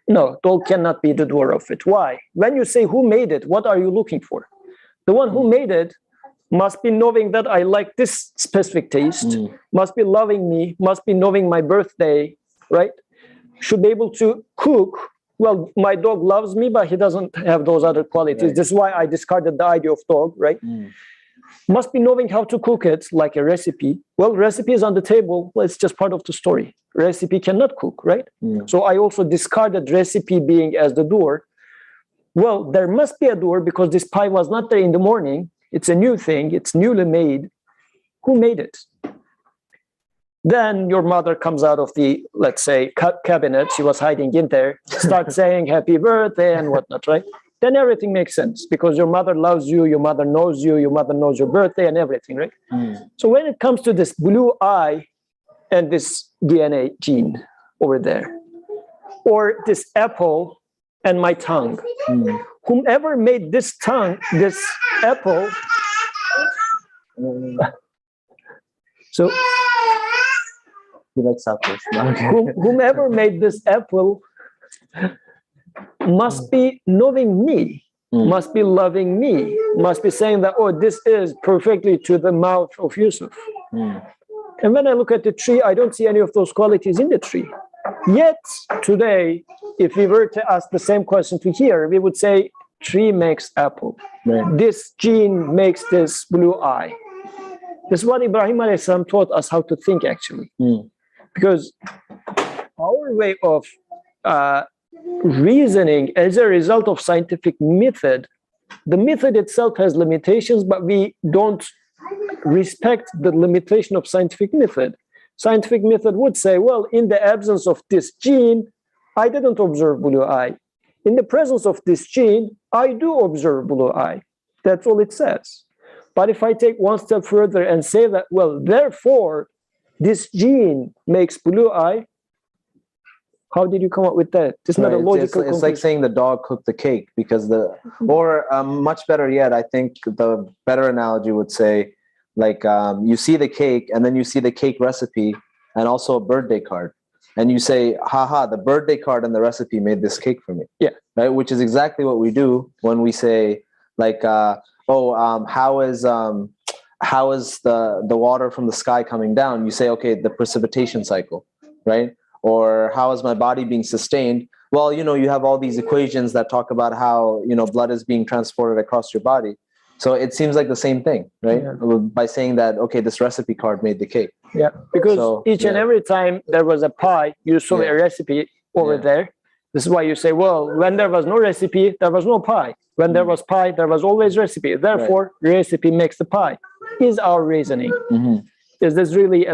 no, dog cannot be the doer of it. Why? When you say who made it, what are you looking for? The one who made it must be knowing that I like this specific taste, must be loving me, must be knowing my birthday, right? Should be able to cook. Well, my dog loves me, but he doesn't have those other qualities. Right. This is why I discarded the idea of dog, right? Must be knowing how to cook it, like a recipe. Well, recipe is on the table. Well, it's just part of the story. Recipe cannot cook, right? So I also discarded recipe being as the doer. Well, there must be a doer because this pie was not there in the morning. It's a new thing. It's newly made. Who made it? Then your mother comes out of the, let's say, cabinet. She was hiding in there. Starts saying happy birthday and whatnot, right? Then everything makes sense because your mother loves you, your mother knows you, your mother knows your birthday and everything, right? So when it comes to this blue eye and this DNA gene over there, or this apple and my tongue, whomever made this tongue, this apple, so he likes apples. Whomever made this apple must be knowing me, must be loving me, must be saying that, oh, this is perfectly to the mouth of Yusuf. And when I look at the tree, I don't see any of those qualities in the tree. Yet today, if we were to ask the same question to here, we would say tree makes apple. Right. This gene makes this blue eye. This is what Ibrahim alayhi salam taught us how to think actually. Because our way of reasoning as a result of scientific method, the method itself has limitations, but we don't respect the limitation of scientific method. Scientific method would say, well, in the absence of this gene, I didn't observe blue eye. In the presence of this gene, I do observe blue eye. That's all it says. But if I take one step further and say that, well, therefore, this gene makes blue eye, how did you come up with that? It's not a logical It's like saying the dog cooked the cake because or much better yet, I think the better analogy would say, like you see the cake and then you see the cake recipe and also a birthday card. And you say, haha, the birthday card and the recipe made this cake for me. Yeah. Right. Which is exactly what we do when we say like, how is the water from the sky coming down? You say, okay, the precipitation cycle, right? Or how is my body being sustained? Well, you have all these equations that talk about how, blood is being transported across your body. So it seems like the same thing, right? Yeah. By saying that, okay, this recipe card made the cake. Yeah, because each and every time there was a pie, you saw a recipe over there. This is why you say, well, when there was no recipe, there was no pie. When there was pie, there was always recipe. Therefore, recipe makes the pie. Is our reasoning. Is this really,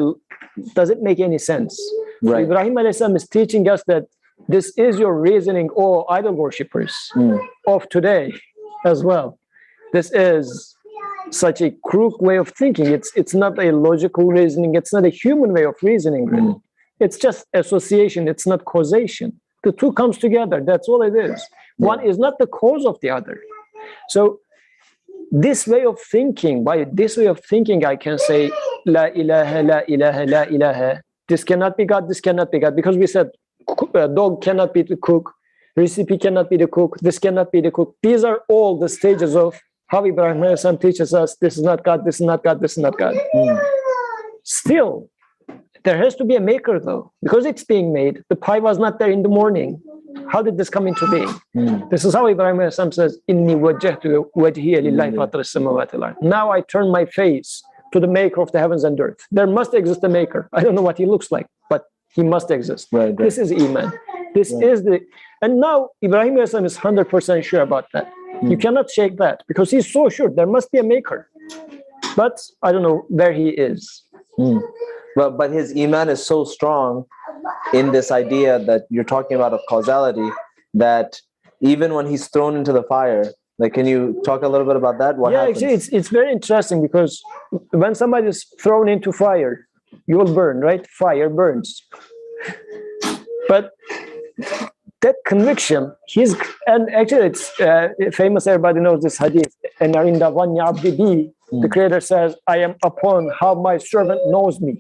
does it make any sense? Right. So Ibrahim alayhi salam is teaching us that this is your reasoning, oh idol worshippers of today as well. This is such a crook way of thinking. It's not a logical reasoning. It's not a human way of reasoning. Really. It's just association. It's not causation. The two comes together. That's all it is. One is not the cause of the other. So this way of thinking, by this way of thinking, I can say, La ilaha, la ilaha, la ilaha. This cannot be God, this cannot be God. Because we said, dog cannot be the cook, recipe cannot be the cook, this cannot be the cook. These are all the stages of how Ibrahim teaches us, this is not God, this is not God, this is not God. Still, there has to be a maker though, because it's being made. The pie was not there in the morning. How did this come into being? This is how Ibrahim says, Inni wajjahtu wajhiya lillahi fatir as-samawati wal ard. Now I turn my face to the maker of the heavens and earth. There must exist a maker. I don't know what he looks like, but he must exist. Right. This is Iman. This is and now Ibrahim is 100% sure about that. You cannot shake that because he's so sure there must be a maker. But I don't know where he is. But his Iman is so strong in this idea that you're talking about of causality that even when he's thrown into the fire, like, can you talk a little bit about that? What happens? Actually, it's very interesting because when somebody is thrown into fire, you will burn, right? Fire burns. But that conviction, and actually it's famous, everybody knows this hadith, and Arinda Vanya Abdi, the Creator says, I am upon how my servant knows me.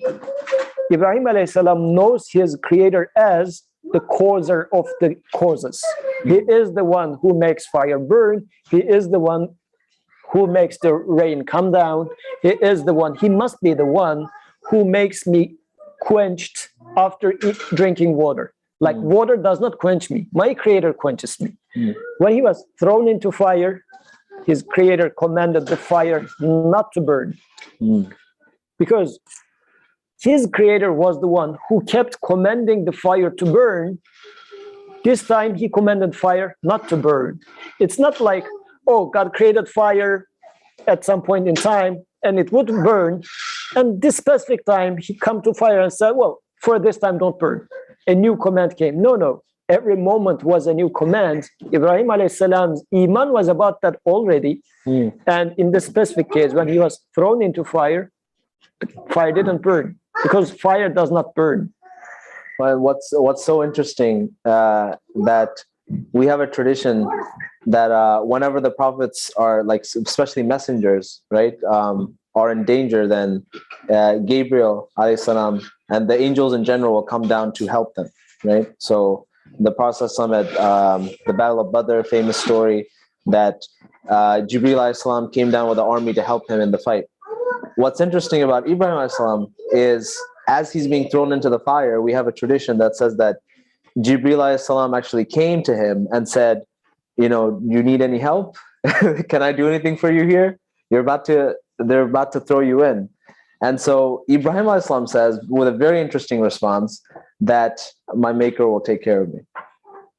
Ibrahim alayhi salam knows his creator as the causer of the causes. He is the one who makes fire burn. He is the one who makes the rain come down. He must be the one who makes me quenched after drinking water. Like water does not quench me. My creator quenches me. When he was thrown into fire, his creator commanded the fire not to burn. Because his creator was the one who kept commanding the fire to burn. This time he commanded fire not to burn. It's not like, oh, God created fire at some point in time and it would burn. And this specific time he come to fire and said, well, for this time, don't burn. A new command came. No. Every moment was a new command. Ibrahim alayhi salam's Iman was about that already. And in this specific case, when he was thrown into fire, the fire didn't burn because fire does not burn. Well, what's so interesting that we have a tradition that whenever the prophets are, like, especially messengers, right, are in danger, then Gabriel alayhi salam and the angels in general will come down to help them, right? So the Prophet at the Battle of Badr, famous story that Jibreel alayhi salam came down with an army to help him in the fight. What's interesting about Ibrahim alayhi salam is, as he's being thrown into the fire, we have a tradition that says that Jibreel alayhi salam actually came to him and said, you know, you need any help? Can I do anything for you here? They're about to throw you in. And so Ibrahim alayhi salam says, with a very interesting response, that my maker will take care of me,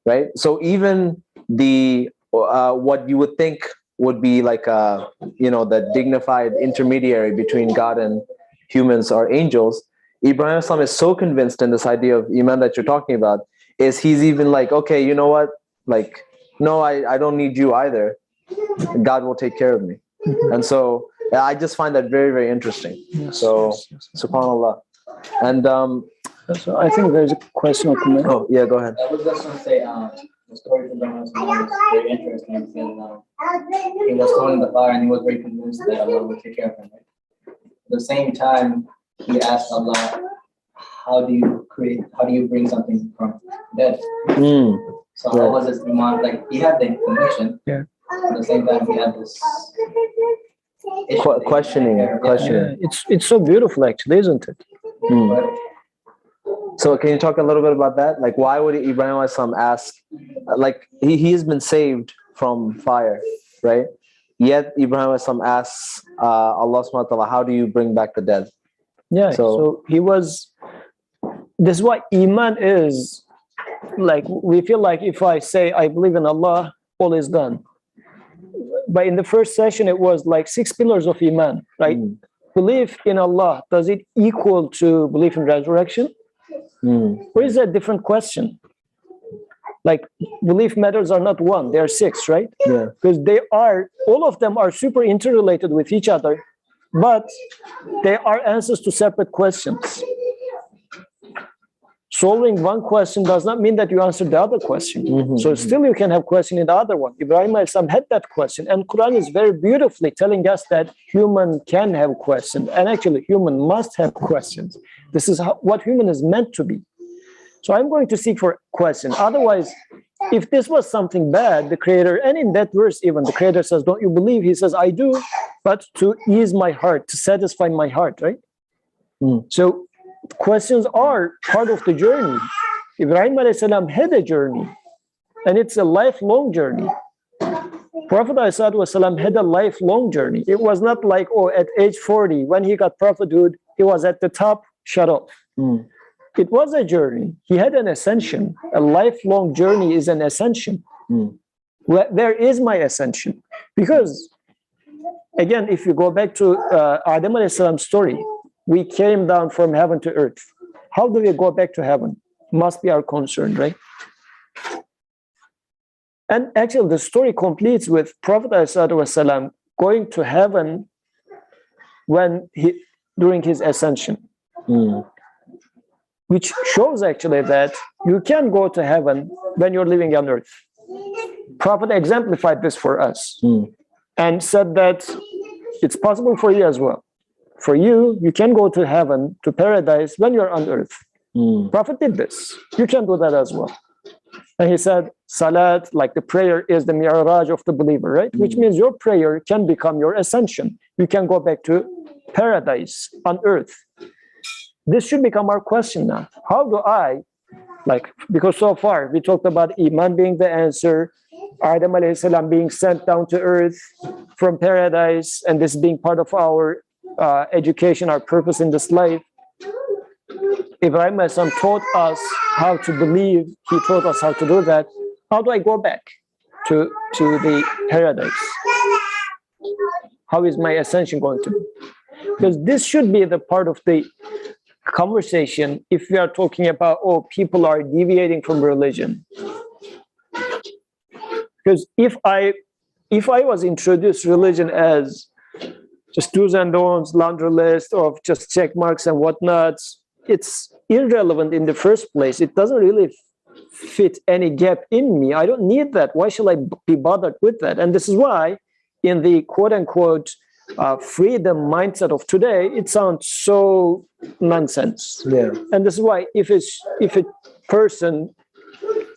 right? So even the what you would think would be like the dignified intermediary between God and humans or angels, Ibrahim alayhi salam is so convinced in this idea of Iman that you're talking about, is he's even like, okay, you know what? Like, no, I don't need you either. God will take care of me. And so I just find that very, very interesting. Yes. SubhanAllah. And so I think there's a question or comment. Oh, yeah, go ahead. I was just going to say, the story from Ibrahim was very interesting because he was thrown in the fire and he was very convinced that Allah would take care of him. Right? At the same time, he asked Allah, how do you bring something from death? So how was his Iman? Like, he had the information. Yeah. At the same time, he had this questioning. Yeah, it's so beautiful, actually, isn't it? So can you talk a little bit about that? Like, why would Ibrahim alayhi salam ask? Like, he has been saved from fire, right? Yet Ibrahim alayhi salam asks Allah subhanahu wa ta'ala, how do you bring back the dead? Yeah. So he was. This is why Iman is like, we feel like if I say I believe in Allah, all is done. But in the first session, it was like 6 pillars of Iman, right? Belief in Allah, does it equal to belief in resurrection? Or is that a different question? Like, belief matters are not one, they are 6, right? Yeah. Because all of them are super interrelated with each other, but they are answers to separate questions. Solving one question does not mean that you answered the other question. So still you can have question in the other one. Ibrahim alayhi salam had that question, and Quran is very beautifully telling us that human can have questions, and actually human must have questions. This is what human is meant to be. So I'm going to seek for question. Otherwise, if this was something bad, the creator, and in that verse even, the creator says, don't you believe? He says, I do, but to ease my heart, to satisfy my heart, right? So questions are part of the journey. Ibrahim alayhi salam had a journey, and it's a lifelong journey. Prophet ﷺ had a lifelong journey. It was not like, oh, at age 40, when he got prophethood, he was at the top, shut off. It was a journey. He had an ascension. A lifelong journey is an ascension. Where is my ascension? Because, again, if you go back to Adam alayhi salam's story, we came down from heaven to earth. How do we go back to heaven? Must be our concern, right? And actually, the story completes with Prophet ﷺ going to heaven during his ascension, which shows actually that you can go to heaven when you're living on earth. Prophet exemplified this for us and said that it's possible for you as well. for you, you can go to heaven, to paradise when you're on earth. Prophet did this. You can do that as well. And he said, Salat, like the prayer, is the mi'raj of the believer, right? Which means your prayer can become your ascension. You can go back to paradise on earth. This should become our question now. How do I, because so far we talked about Iman being the answer, Adam alayhi salam being sent down to earth from paradise, and this being part of our education, our purpose in this life. Ibrahim alayhi salam taught us how to believe. He taught us how to do that. How do I go back to the paradise? How is my ascension going to be? Because this should be the part of the conversation if we are talking about, oh, people are deviating from religion. Because if I was introduced religion as just do's and don'ts, laundry list of just check marks and whatnots, it's irrelevant in the first place. It doesn't really fit any gap in me. I don't need that. Why should I be bothered with that? And this is why in the quote unquote freedom mindset of today, it sounds so nonsense. Yeah. And this is why if a person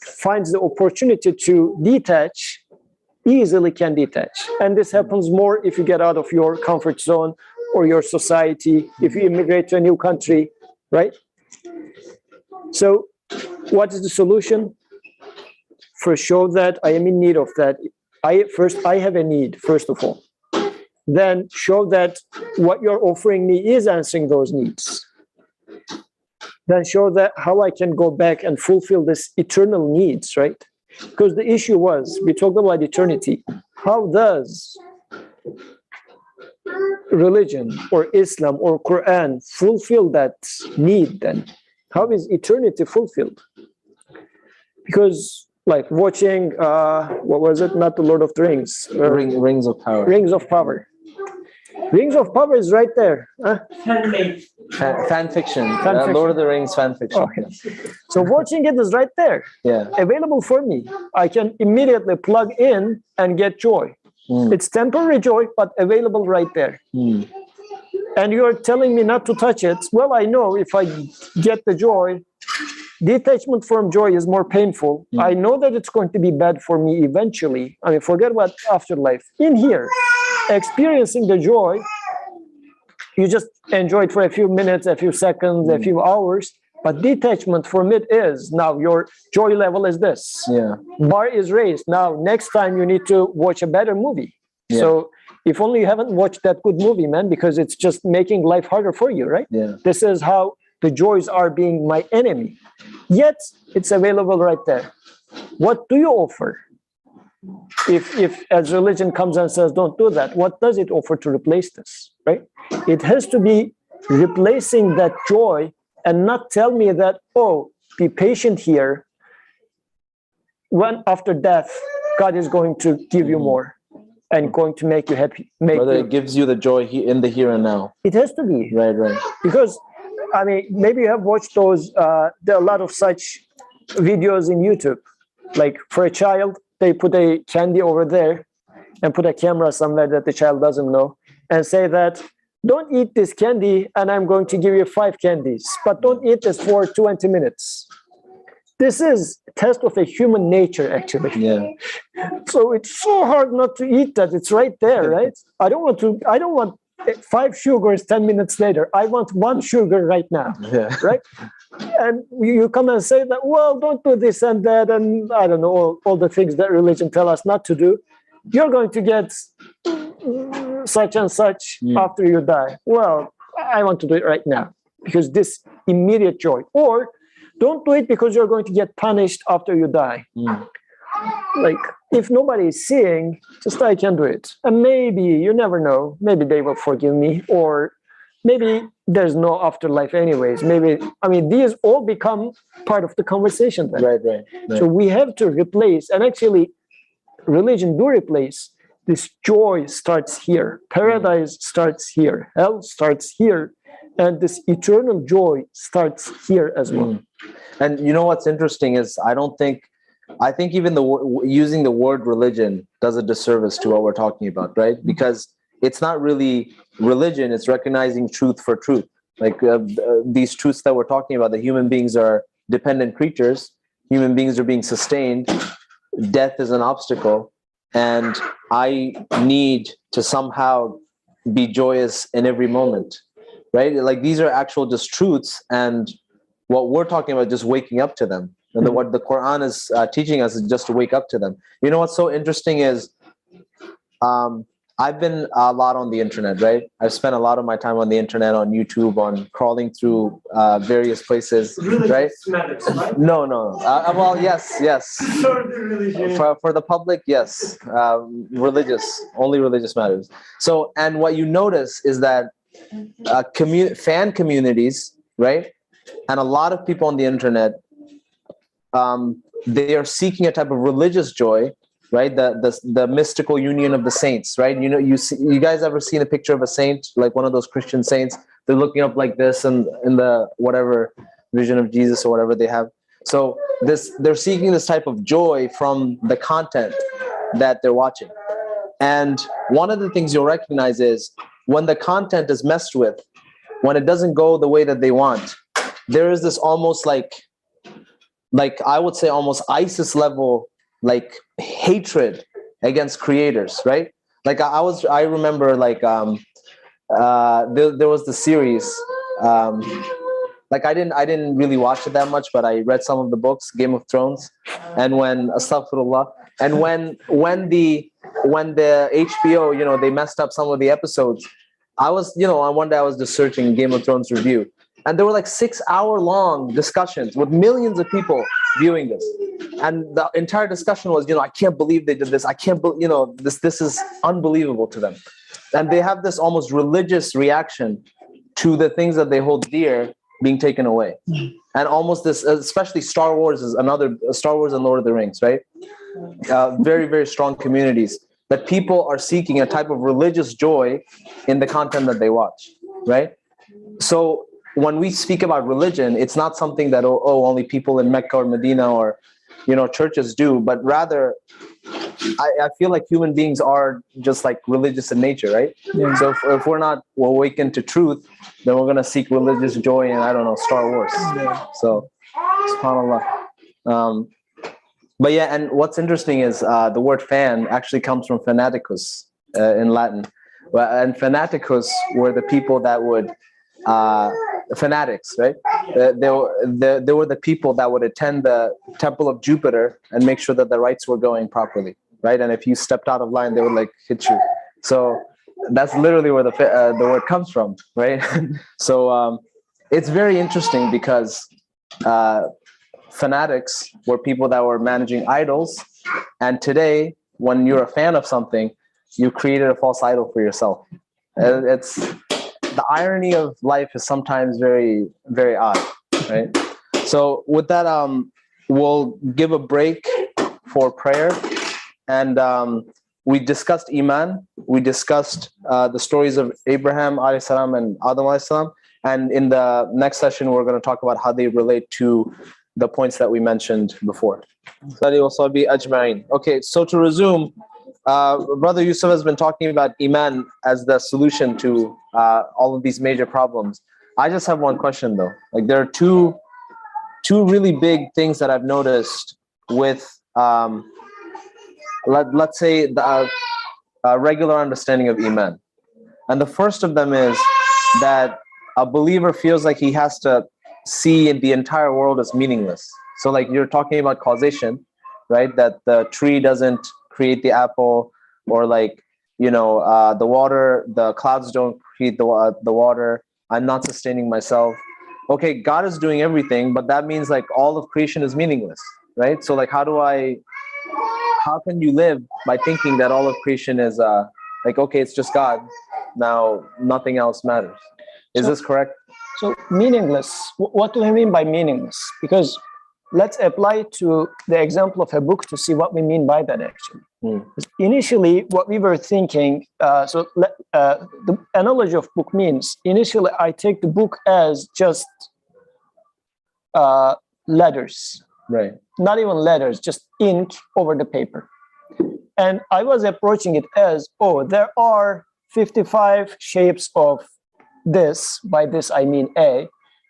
finds the opportunity to detach, easily can detach. And this happens more if you get out of your comfort zone or your society, if you immigrate to a new country, right? So what is the solution? First, show that I am in need of that. I have a need, first of all. Then show that what you're offering me is answering those needs. Then show that how I can go back and fulfill this eternal needs, right? Because the issue was, we talked about eternity. How does religion or Islam or Qur'an fulfill that need then? How is eternity fulfilled? Because like watching, what was it? Not the Lord of the Rings. Rings of Power. Rings of Power. Rings of Power is right there. Huh? Fan fiction. Fan fiction. Lord of the Rings fan fiction. Okay. So watching it is right there. Yeah. Available for me. I can immediately plug in and get joy. It's temporary joy, but available right there. And you're telling me not to touch it. Well, I know if I get the joy, detachment from joy is more painful. I know that it's going to be bad for me eventually. I mean, forget about afterlife. In here, experiencing the joy, you just enjoy it for a few minutes, a few seconds, a few hours. But detachment from it is now your joy level is this. Yeah. Bar is raised. Now, next time you need to watch a better movie. Yeah. So if only you haven't watched that good movie, man, because it's just making life harder for you, right? Yeah. This is how the joys are being my enemy. Yet it's available right there. What do you offer? If as religion comes and says, don't do that, what does it offer to replace this, right? It has to be replacing that joy and not tell me that, oh, be patient here. When after death, God is going to give you more and going to make you happy. Whether it gives you the joy in the here and now. It has to be. Right. Because, I mean, maybe you have watched those, there are a lot of such videos in YouTube. Like for a child, they put a candy over there and put a camera somewhere that the child doesn't know and say that, don't eat this candy and I'm going to give you 5 candies, but don't eat this for 20 minutes. This is a test of a human nature, actually. Yeah. So it's so hard not to eat that. It's right there, right? I don't want 5 sugars 10 minutes later. I want 1 sugar right now, right? And you come and say that, well, don't do this and that, and I don't know, all the things that religion tell us not to do. You're going to get such and such after you die. Well, I want to do it right now because this immediate joy. Or don't do it because you're going to get punished after you die. Like, if nobody is seeing, just I can do it. And maybe, you never know, maybe they will forgive me, or maybe there's no afterlife anyways. Maybe, I mean, these all become part of the conversation then. Right. So we have to replace, and actually religion do replace, this joy starts here. Paradise starts here. Hell starts here. And this eternal joy starts here as well. And you know what's interesting is I think even using the word religion does a disservice to what we're talking about, right? Because it's not really religion, it's recognizing truth for truth. Like these truths that we're talking about, that human beings are dependent creatures, human beings are being sustained, death is an obstacle, and I need to somehow be joyous in every moment, right? Like these are actual just truths, and what we're talking about, just waking up to them. And what the Qur'an is teaching us is just to wake up to them. You know what's so interesting is, I've been a lot on the internet, right? I've spent a lot of my time on the internet, on YouTube, on crawling through various places, right? Matters, right? No. Well, yes. For the religion. For the public, yes. Only religious matters. So, and what you notice is that fan communities, right? And a lot of people on the internet, they are seeking a type of religious joy, right? The mystical union of the saints, right? You know, you guys ever seen a picture of a saint, like one of those Christian saints? They're looking up like this, and in the whatever vision of Jesus or whatever they have. So they're seeking this type of joy from the content that they're watching. And one of the things you'll recognize is when the content is messed with, when it doesn't go the way that they want, there is this almost like I would say almost ISIS level like hatred against creators, right? Like I remember like there was the series, like I didn't really watch it that much, but I read some of the books, Game of Thrones, and when astaghfirullah, and when the HBO, you know, they messed up some of the episodes, I was, you know, on one day I was just searching Game of Thrones review, and there were like 6-hour long discussions with millions of people viewing this. And the entire discussion was, you know, I can't believe they did this. I can't believe, you know, this is unbelievable to them. And they have this almost religious reaction to the things that they hold dear being taken away. And almost this, especially Star Wars and Lord of the Rings, right? Very, very strong communities that people are seeking a type of religious joy in the content that they watch, right? So when we speak about religion, it's not something that, only people in Mecca or Medina or, you know, churches do, but rather I feel like human beings are just like religious in nature, right? Yeah. So if we're not awakened to truth, then we're going to seek religious joy in, I don't know, Star Wars. Yeah. So, subhanAllah. But yeah, and what's interesting is the word fan actually comes from fanaticus in Latin. And fanaticus were the people that would, fanatics, right? They were the people that would attend the temple of Jupiter and make sure that the rites were going properly, right? And if you stepped out of line, they would like hit you. So that's literally where the word comes from, right? So it's very interesting because fanatics were people that were managing idols, and today, when you're a fan of something, you created a false idol for yourself. It's the irony of life is sometimes very, very odd, right? So with that, we'll give a break for prayer. And we discussed Iman. We discussed the stories of Abraham alayhi salam and Adam alayhi salam. And in the next session, we're going to talk about how they relate to the points that we mentioned before. Okay, so to resume, Brother Yusuf has been talking about Iman as the solution to all of these major problems. I just have one question though. Like there are two really big things that I've noticed with, let's say, the regular understanding of Iman. And the first of them is that a believer feels like he has to see the entire world as meaningless. So like you're talking about causation, right? That the tree doesn't create the apple, or like, you know, the clouds don't create the water. I'm not sustaining myself. Okay, God is doing everything, but that means like all of creation is meaningless, right? So like how can you live by thinking that all of creation is like, okay, it's just God, now nothing else matters? Is this correct? So meaningless, what do we mean by meaningless? Because let's apply to the example of a book to see what we mean by that actually. Initially, what we were thinking, the analogy of book means, initially I take the book as just letters. Right. Not even letters, just ink over the paper. And I was approaching it as, there are 55 shapes of this, by this I mean A,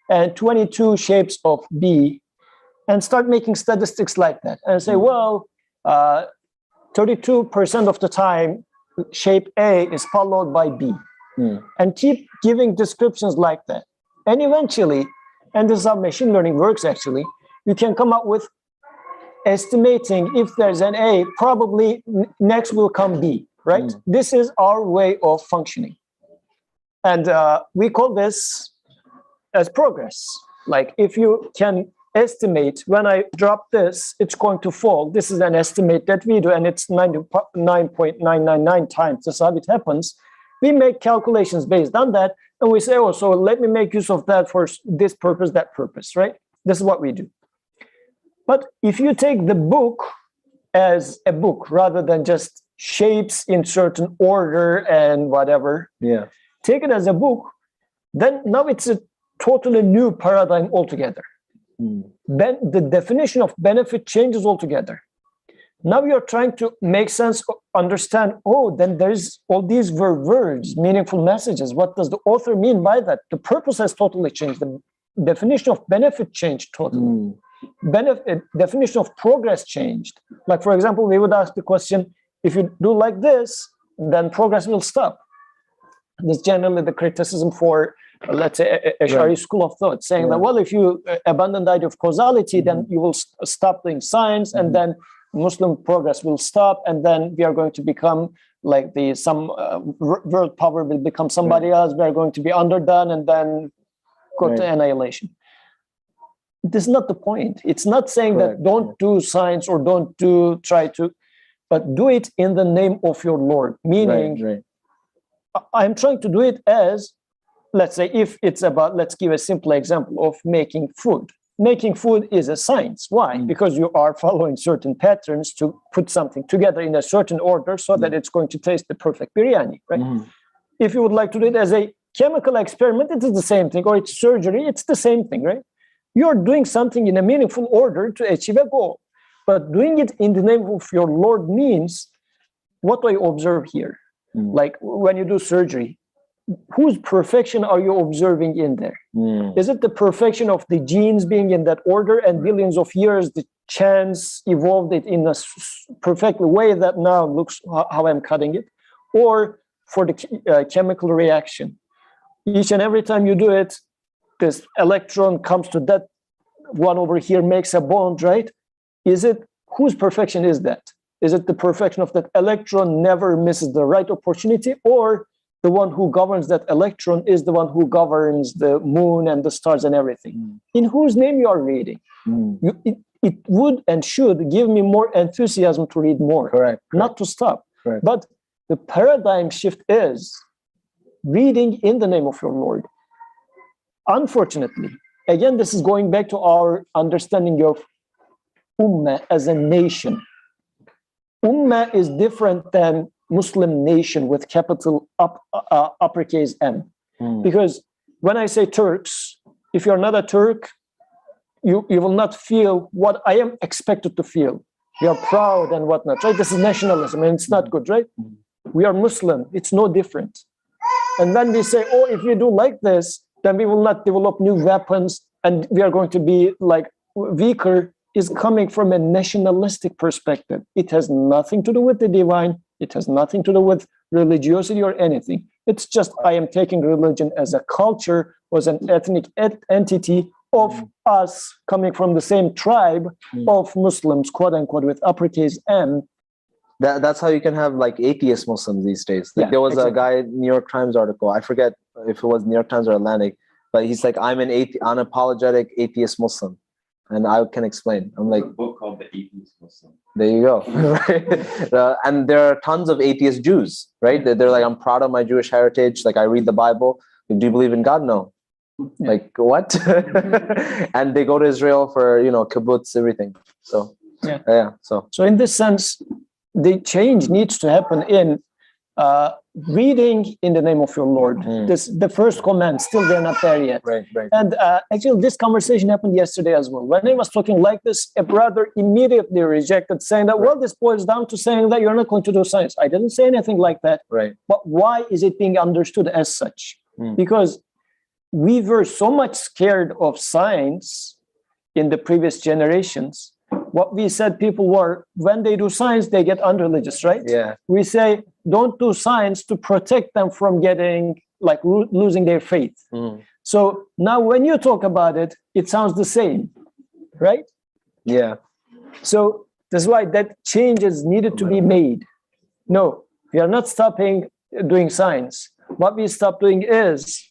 and 22 shapes of B, and start making statistics like that, and say, well, 32% of the time, shape A is followed by B, and keep giving descriptions like that. And eventually, and this is how machine learning works actually, you can come up with estimating if there's an A, probably next will come B, right? This is our way of functioning. And we call this as progress. Like if you can estimate when I drop this, it's going to fall. This is an estimate that we do, and it's 99.999 times. That's how it happens. We make calculations based on that, and we say, oh, so let me make use of that for this purpose, that purpose, right? This is what we do. But if you take the book as a book rather than just shapes in certain order and whatever, take it as a book, then now it's a totally new paradigm altogether. Then the definition of benefit changes altogether. Now you're trying to make sense, understand, oh, then there's all these words, meaningful messages. What does the author mean by that? The purpose has totally changed. The definition of benefit changed totally. Definition of progress changed. Like, for example, we would ask the question, if you do like this, then progress will stop. This is generally the criticism for, let's say, Ash'ari school of thought, saying that, well, if you abandon the idea of causality, then you will stop doing science, and then Muslim progress will stop, and then we are going to become like some world power will become somebody else. We are going to be underdone, and then go to annihilation. This is not the point. It's not saying that don't do science or don't try to, but do it in the name of your Lord. Meaning, I'm trying to do it as, let's say, if it's about, let's give a simple example of making food. Making food is a science. Why? Because you are following certain patterns to put something together in a certain order so that it's going to taste the perfect biryani, right? If you would like to do it as a chemical experiment, it is the same thing. Or it's surgery, it's the same thing, right? You're doing something in a meaningful order to achieve a goal. But doing it in the name of your Lord means, what do I observe here? Like when you do surgery, whose perfection are you observing in there? Is it the perfection of the genes being in that order, and billions of years the chance evolved it in a perfect way that now looks how I'm cutting it? Or for the chemical reaction, each and every time you do it, this electron comes to that one over here, makes a bond, right? Is it, whose perfection is that? Is it the perfection of that electron never misses the right opportunity, or the one who governs that electron is the one who governs the moon and the stars and everything? In whose name you are reading? It would and should give me more enthusiasm to read more, not to stop. But the paradigm shift is reading in the name of your Lord. Unfortunately, again, this is going back to our understanding of Ummah as a nation. Ummah is different than Muslim nation with capital uppercase M. Because when I say Turks, if you're not a Turk, you will not feel what I am expected to feel. You're proud and whatnot, right? This is nationalism, and it's not good, right? We are Muslim, it's no different. And then we say, oh, if we do like this, then we will not develop new weapons and we are going to be like weaker, is coming from a nationalistic perspective. It has nothing to do with the divine. It has nothing to do with religiosity or anything. It's just, I am taking religion as a culture, as an ethnic entity of us coming from the same tribe of Muslims, quote unquote, with uppercase M. That's how you can have like atheist Muslims these days. Like, there was a guy, New York Times article, I forget if it was New York Times or Atlantic, but he's like, I'm an unapologetic atheist Muslim. And I can explain. I'm like, a book called The Atheist Muslim. There you go. Right? And there are tons of atheist Jews, right? They're like, I'm proud of my Jewish heritage. Like, I read the Bible. Do you believe in God? No. Like, what? And they go to Israel for, kibbutz, everything. So, So in this sense, the change needs to happen in reading in the name of your Lord. This the first command. Still, they're not there yet. Right. And actually, this conversation happened yesterday as well. When I was talking like this, a brother immediately rejected, saying that, well, this boils down to saying that you're not going to do science. I didn't say anything like that. Right. But why is it being understood as such? Because we were so much scared of science in the previous generations. What we said people were, when they do science, they get unreligious, right? Yeah. We say, don't do science to protect them from getting, like, losing their faith. So now when you talk about it, it sounds the same, right? Yeah. So that's why that change is needed to be made. No, we are not stopping doing science. What we stop doing is,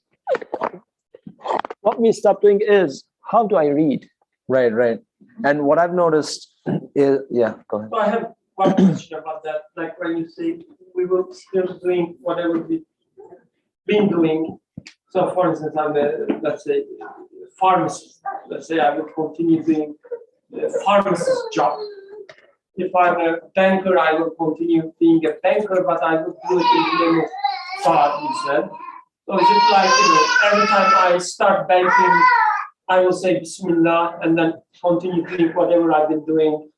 how do I read? Right. And what I've noticed is, yeah, go ahead. I have one question about that. Like when you say we will still doing whatever we've been doing. So for instance, I'm let's say, pharmacist. Let's say I will continue doing the pharmacist job. If I'm a banker, I will continue being a banker, but I will do it in the name of God, you said. So is it like, every time I start banking, I will say Bismillah and then continue doing whatever I've been doing.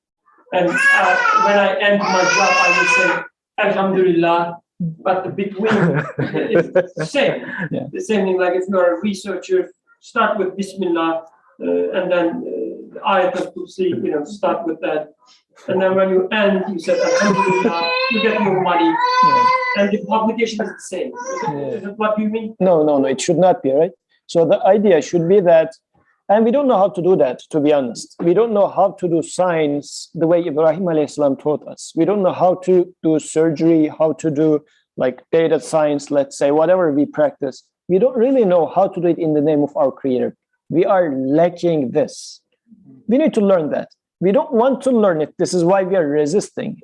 And when I end my job, I will say Alhamdulillah. But the between is the same. Yeah. The same thing, like if you're a researcher, start with Bismillah and then Ayat al-Kursi, start with that. And then when you end, you said Alhamdulillah, you get your money. Yeah. And the publication is the same. Is it what you mean? No, it should not be, right? So the idea should be that, and we don't know how to do that, to be honest. We don't know how to do science the way Ibrahim alayhi salam taught us. We don't know how to do surgery, how to do like data science, let's say, whatever we practice. We don't really know how to do it in the name of our Creator. We are lacking this. We need to learn that. We don't want to learn it. This is why we are resisting.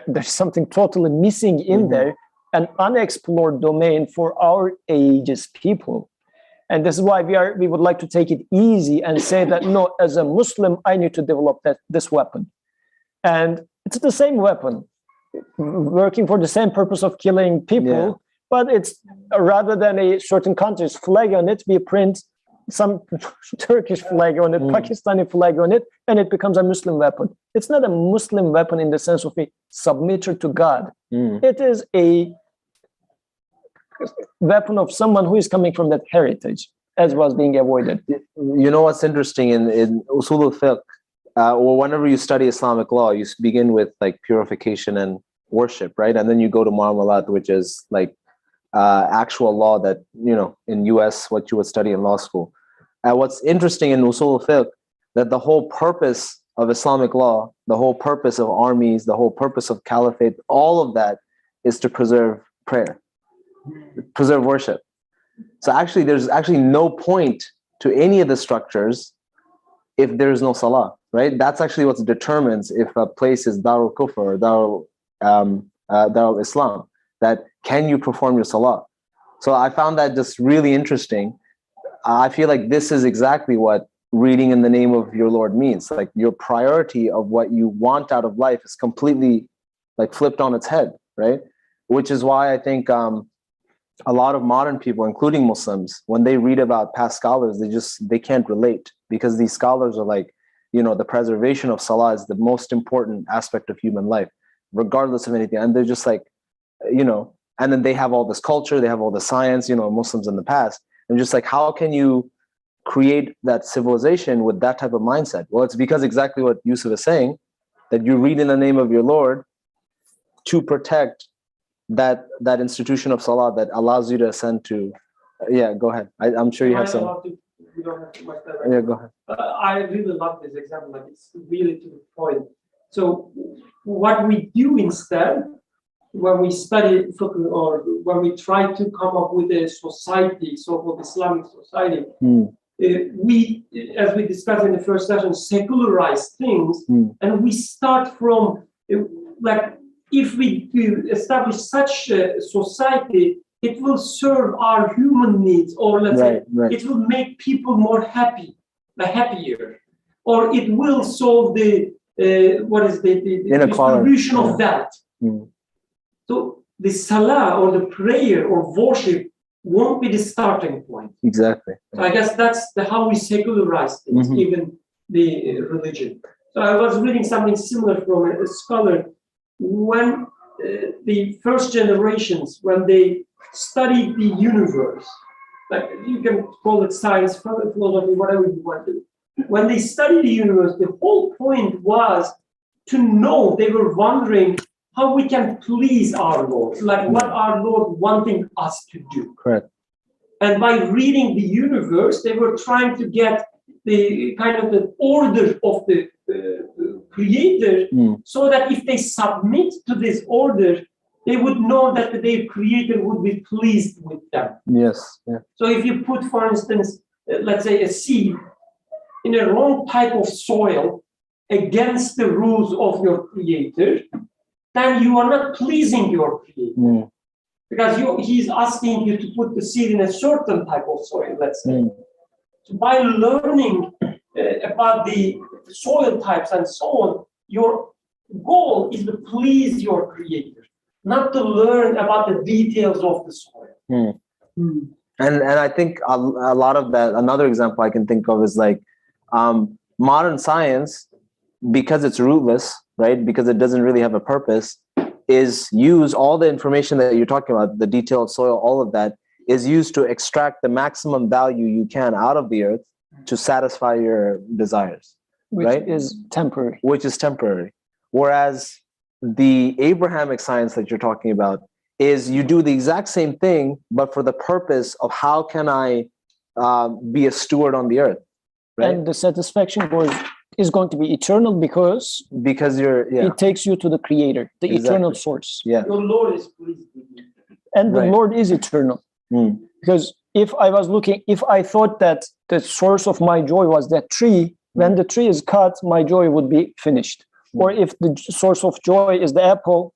There's something totally missing in there, an unexplored domain for our age's people. And this is why we would like to take it easy and say that, no, as a Muslim, I need to develop this weapon. And it's the same weapon, working for the same purpose of killing people, but it's rather than a certain country's flag on it, we print some Turkish flag on it, Pakistani flag on it, and it becomes a Muslim weapon. It's not a Muslim weapon in the sense of a submitter to God. It is a weapon of someone who is coming from that heritage, as was being avoided. You know what's interesting in usul al-fiqh, or whenever you study Islamic law, you begin with like purification and worship, right? And then you go to muamalat, which is like actual law that, in US, what you would study in law school. And what's interesting in usul al-fiqh, that the whole purpose of Islamic law, the whole purpose of armies, the whole purpose of caliphate, all of that is to preserve prayer, preserve worship. So actually, there's actually no point to any of the structures if there is no salah, right? That's actually what determines if a place is Darul Kufr or Darul Islam, that can you perform your salah? So I found that just really interesting. I feel like this is exactly what reading in the name of your Lord means. Like your priority of what you want out of life is completely like flipped on its head, right? Which is why I think a lot of modern people, including Muslims, when they read about past scholars, they can't relate, because these scholars are like, the preservation of salah is the most important aspect of human life, regardless of anything. And they're just like, and then they have all this culture, they have all the science, Muslims in the past. And just like, how can you create that civilization with that type of mindset? Well, it's because exactly what Yusuf is saying, that you read in the name of your Lord to protect that institution of salah that allows you to ascend to. Go ahead. I'm sure you have some. You don't have too much time. Go ahead. I really love this example. Like it's really to the point. So what we do instead, when we study fiqh or when we try to come up with a society, so-called Islamic society, we, as we discussed in the first session, secularize things, and we start from like, if we establish such a society, it will serve our human needs, or let's say, it will make people more happier, or it will solve the distribution of wealth. So the salah or the prayer or worship won't be the starting point. Exactly. So I guess that's how we secularize things, Mhm. even the religion. So I was reading something similar from a scholar. When the first generations, when they studied the universe, like you can call it science, philosophy, whatever you want to. When they studied the universe, the whole point was to know. They were wondering how we can please our Lord, like what our Lord wanting us to do. Correct. And by reading the universe, they were trying to get the kind of the order of the creator, so that if they submit to this order, they would know that their creator would be pleased with them. Yes. Yeah. So if you put, for instance, let's say a seed in a wrong type of soil against the rules of your creator, then you are not pleasing your creator. Because he's asking you to put the seed in a certain type of soil, let's say. So by learning about the soil types and so on, your goal is to please your creator, not to learn about the details of the soil. And I think a lot of that, another example I can think of is like modern science, because it's rootless, right? Because it doesn't really have a purpose, is use all the information that you're talking about, the detailed soil, all of that is used to extract the maximum value you can out of the earth to satisfy your desires, Which right? is temporary. Which is temporary. Whereas the Abrahamic science that you're talking about is you do the exact same thing, but for the purpose of how can I be a steward on the earth, right? And the satisfaction is going to be eternal because it takes you to the creator, the Exactly. eternal source. Yeah. Your Lord is pleased with you. And the Right. Lord is eternal. Because if I thought that the source of my joy was that tree, when the tree is cut, my joy would be finished. Or if the source of joy is the apple,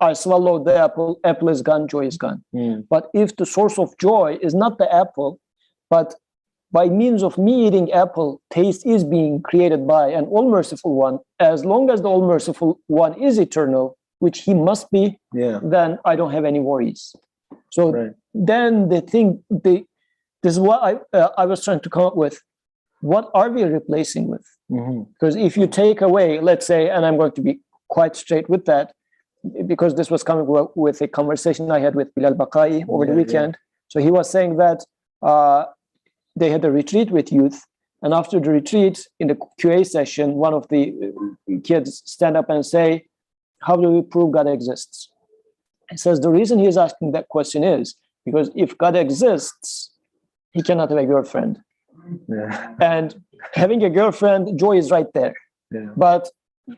I swallowed the apple is gone, joy is gone. But if the source of joy is not the apple, but by means of me eating apple, taste is being created by an all-merciful one, as long as the all-merciful one is eternal, which he must be, then I don't have any worries. So then this is what I was trying to come up with. What are we replacing with? Because if you take away, let's say, and I'm going to be quite straight with that, because this was coming with a conversation I had with Bilal Baqai over the weekend. So he was saying that they had a retreat with youth, and after the retreat, in the QA session, one of the kids stand up and say, how do we prove God exists? He says the reason he is asking that question is because if God exists, he cannot have a girlfriend. And having a girlfriend, joy is right there. But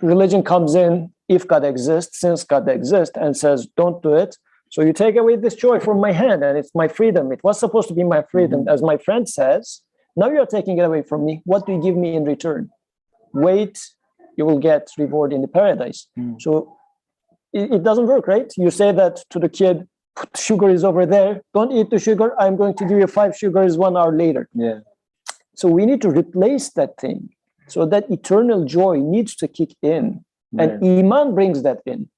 religion comes in, if God exists, since God exists, and says, don't do it. So you take away this joy from my hand, and it's my freedom. It was supposed to be my freedom, as my friend says. Now you're taking it away from me. What do you give me in return? Wait, you will get reward in the paradise. So it doesn't work, right? You say that to the kid, sugar is over there. Don't eat the sugar. I'm going to give you 5 sugars 1 hour later. So we need to replace that thing. So that eternal joy needs to kick in. And Iman brings that in.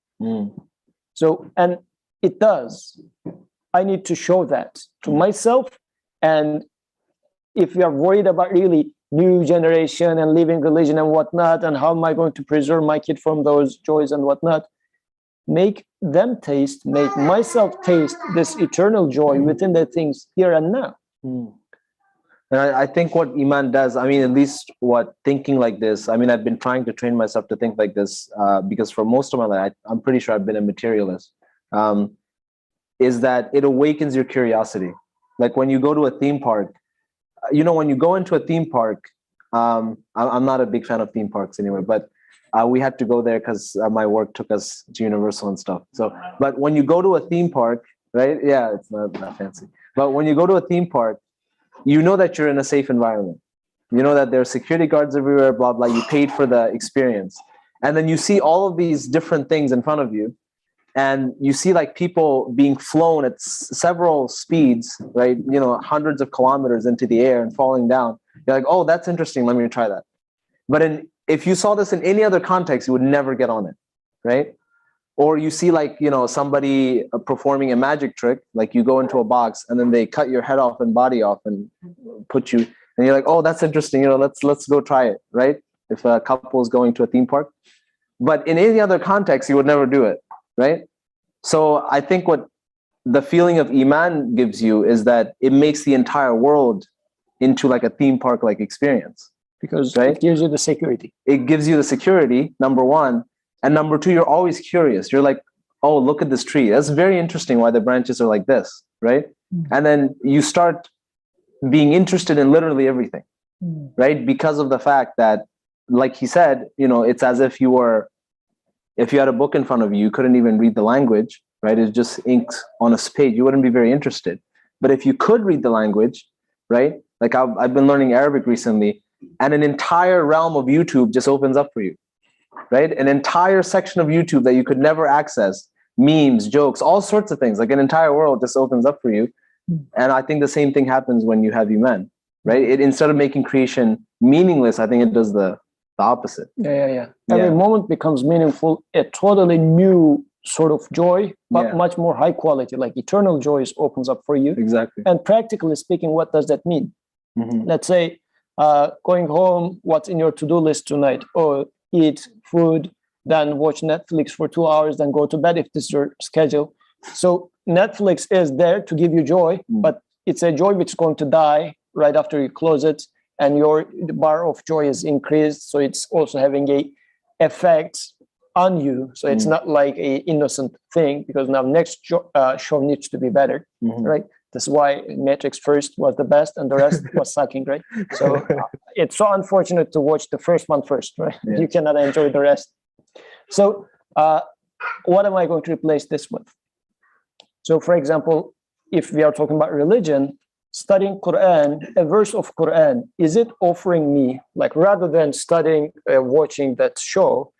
So, and it does. I need to show that to myself. And if we are worried about really new generation and living religion and whatnot, and how am I going to preserve my kid from those joys and whatnot, make them taste, make myself taste this eternal joy within the things here and now. And I think what Iman does, I mean, at least thinking like this, I mean, I've been trying to train myself to think like this because for most of my life, I'm pretty sure I've been a materialist, is that it awakens your curiosity. Like when you go to a theme park, when you go into a theme park, I'm not a big fan of theme parks anyway, but we had to go there because my work took us to Universal and stuff. So, but when you go to a theme park, right? Yeah, it's not fancy. But when you go to a theme park, you know that you're in a safe environment. You know that there are security guards everywhere, blah, blah. You paid for the experience. And then you see all of these different things in front of you. And you see like people being flown at several speeds, right? Hundreds of kilometers into the air and falling down. You're like, oh, that's interesting. Let me try that. But if you saw this in any other context, you would never get on it, right? Or you see like, you know, somebody performing a magic trick, like you go into a box and then they cut your head off and body off and put you, and you're like, oh, that's interesting. You know, let's go try it, right? If a couple is going to a theme park. But in any other context, you would never do it, right? So I think what the feeling of Iman gives you is that it makes the entire world into like a theme park like experience. Because right? it gives you the security. It gives you the security, number one. And number two, you're always curious. You're like, oh, look at this tree. That's very interesting why the branches are like this, right? And then you start being interested in literally everything, right? Because of the fact that, like he said, you know, it's as if you had a book in front of you, you couldn't even read the language, right? It's just ink on a page. You wouldn't be very interested. But if you could read the language, right? Like I've been learning Arabic recently, and an entire realm of YouTube just opens up for you, right? An entire section of YouTube that you could never access, memes, jokes, all sorts of things, like an entire world just opens up for you. And I think the same thing happens when you have Iman, right? It, instead of making creation meaningless, I think it does the opposite. Yeah. Every moment becomes meaningful, a totally new sort of joy, but much more high quality, like eternal joy opens up for you. Exactly. And practically speaking, what does that mean? Let's say, going home, what's in your to-do list tonight? Oh, eat food, then watch Netflix for 2 hours, then go to bed if this is your schedule. So Netflix is there to give you joy, but it's a joy which is going to die right after you close it, and the bar of joy is increased. So it's also having a effect on you. So it's not like a innocent thing, because now next show needs to be better, right? That's why Matrix first was the best and the rest was sucking, right? So it's so unfortunate to watch the first one first, right? Yeah. You cannot enjoy the rest. So what am I going to replace this with? So for example, if we are talking about religion, studying Qur'an, a verse of Qur'an, is it offering me, like rather than studying, watching that show,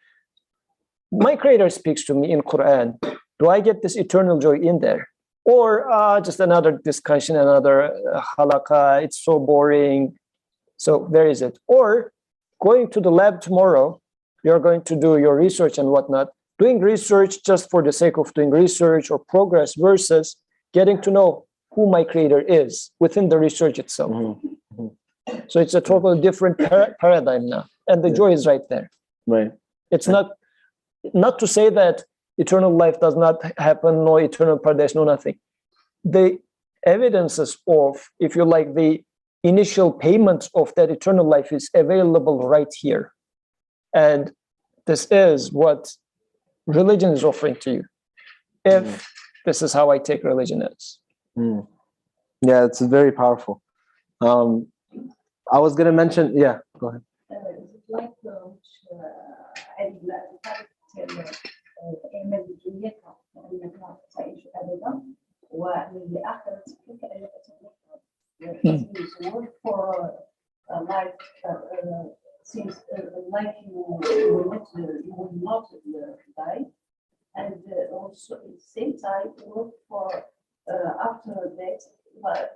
my creator speaks to me in Qur'an, do I get this eternal joy in there? Or just another discussion, another halakha, it's so boring. So there is it. Or going to the lab tomorrow, you're going to do your research and whatnot, doing research just for the sake of doing research or progress versus getting to know who my creator is within the research itself. So it's a totally different paradigm now. And the joy is right there. Right. It's not to say that eternal life does not happen, no eternal paradise, no nothing. The evidences of, if you like, the initial payments of that eternal life is available right here. And this is what religion is offering to you. If this is how I take religion as. Yeah, it's very powerful. I was going to mention, go ahead. Like اعمل بدنيتك فانك لا تعيش ابدا وللاخره كانك work for a life seems like you will not die, and also at the same time work for after that,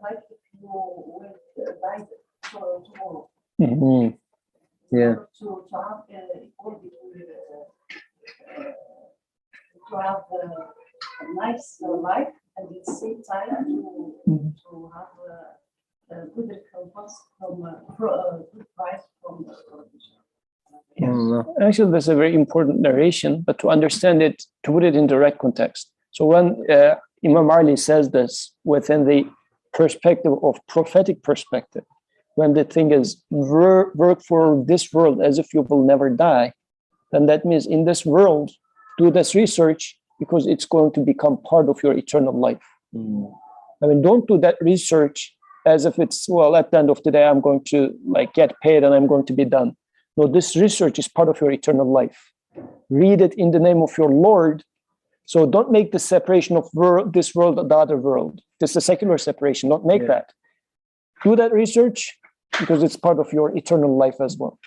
like if you will die for tomorrow. Yeah. To have equal between to have a nice life, and at the same time to have a good recompense from good price from the television. Actually, that's a very important narration, but to understand it, to put it in the right context. So when Imam Ali says this within the perspective of prophetic perspective, when the thing is work for this world as if you will never die, then that means in this world, do this research because it's going to become part of your eternal life. I mean, don't do that research as if it's, well, at the end of the day, I'm going to like get paid and I'm going to be done. No, this research is part of your eternal life. Read it in the name of your Lord. So don't make the separation of this world and the other world. This is a secular separation. Don't make that. Do that research because it's part of your eternal life as well.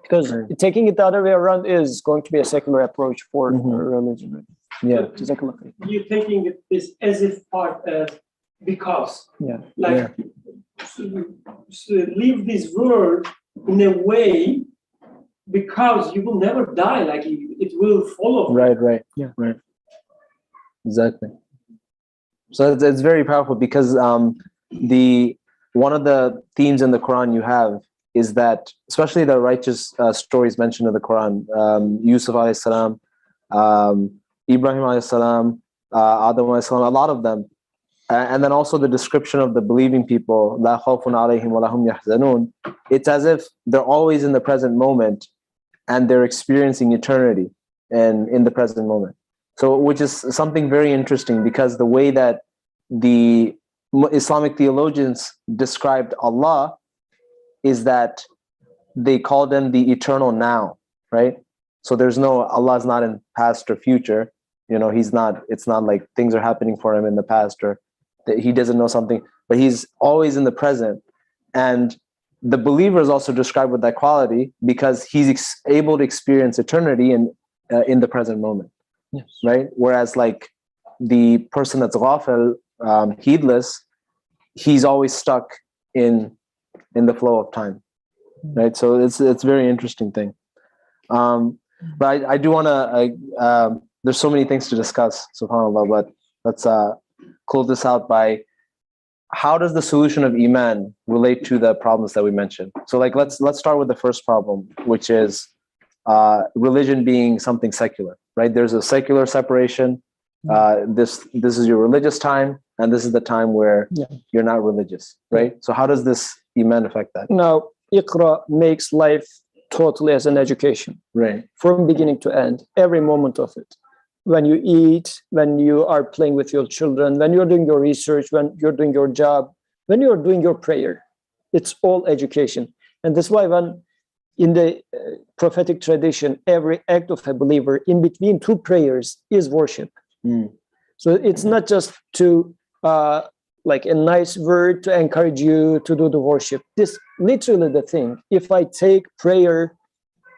Because taking it the other way around is going to be a secular approach for religion. Yeah. You're taking this as if part because. So live this world in a way because you will never die. Like it will follow. Right. Yeah. Right. Exactly. So it's very powerful because the one of the themes in the Quran you have is that, especially the righteous stories mentioned in the Quran, Yusuf alayhi salam, Ibrahim alayhi salam, Adam alayhi salam, a lot of them, and then also the description of the believing people, la khawfun alayhim wa lahum yahzanun. It's as if they're always in the present moment, and they're experiencing eternity and in the present moment. So, which is something very interesting, because the way that the Islamic theologians described Allah is that they called him the eternal now, right? So there's no, Allah's not in past or future. You know, he's not, it's not like things are happening for him in the past, or that he doesn't know something, but he's always in the present. And the believer is also described with that quality because he's able to experience eternity in the present moment. Yes. Right? Whereas like the person that's ghafil, heedless, he's always stuck in the flow of time. Right? So it's a very interesting thing. But I do want to, there's so many things to discuss, subhanAllah, but let's close this out by, how does the solution of Iman relate to the problems that we mentioned? So like, let's start with the first problem, which is religion being something secular, right? There's a secular separation. This is your religious time, and this is the time where you're not religious, right? So how does this Iman affect that? Now, Iqra makes life totally as an education, Right. from beginning to end, every moment of it. When you eat, when you are playing with your children, when you're doing your research, when you're doing your job, when you're doing your prayer, it's all education. And that's why when in the prophetic tradition, every act of a believer in between two prayers is worship. So it's not just to like a nice word to encourage you to do the worship. This literally the thing. If I take prayer,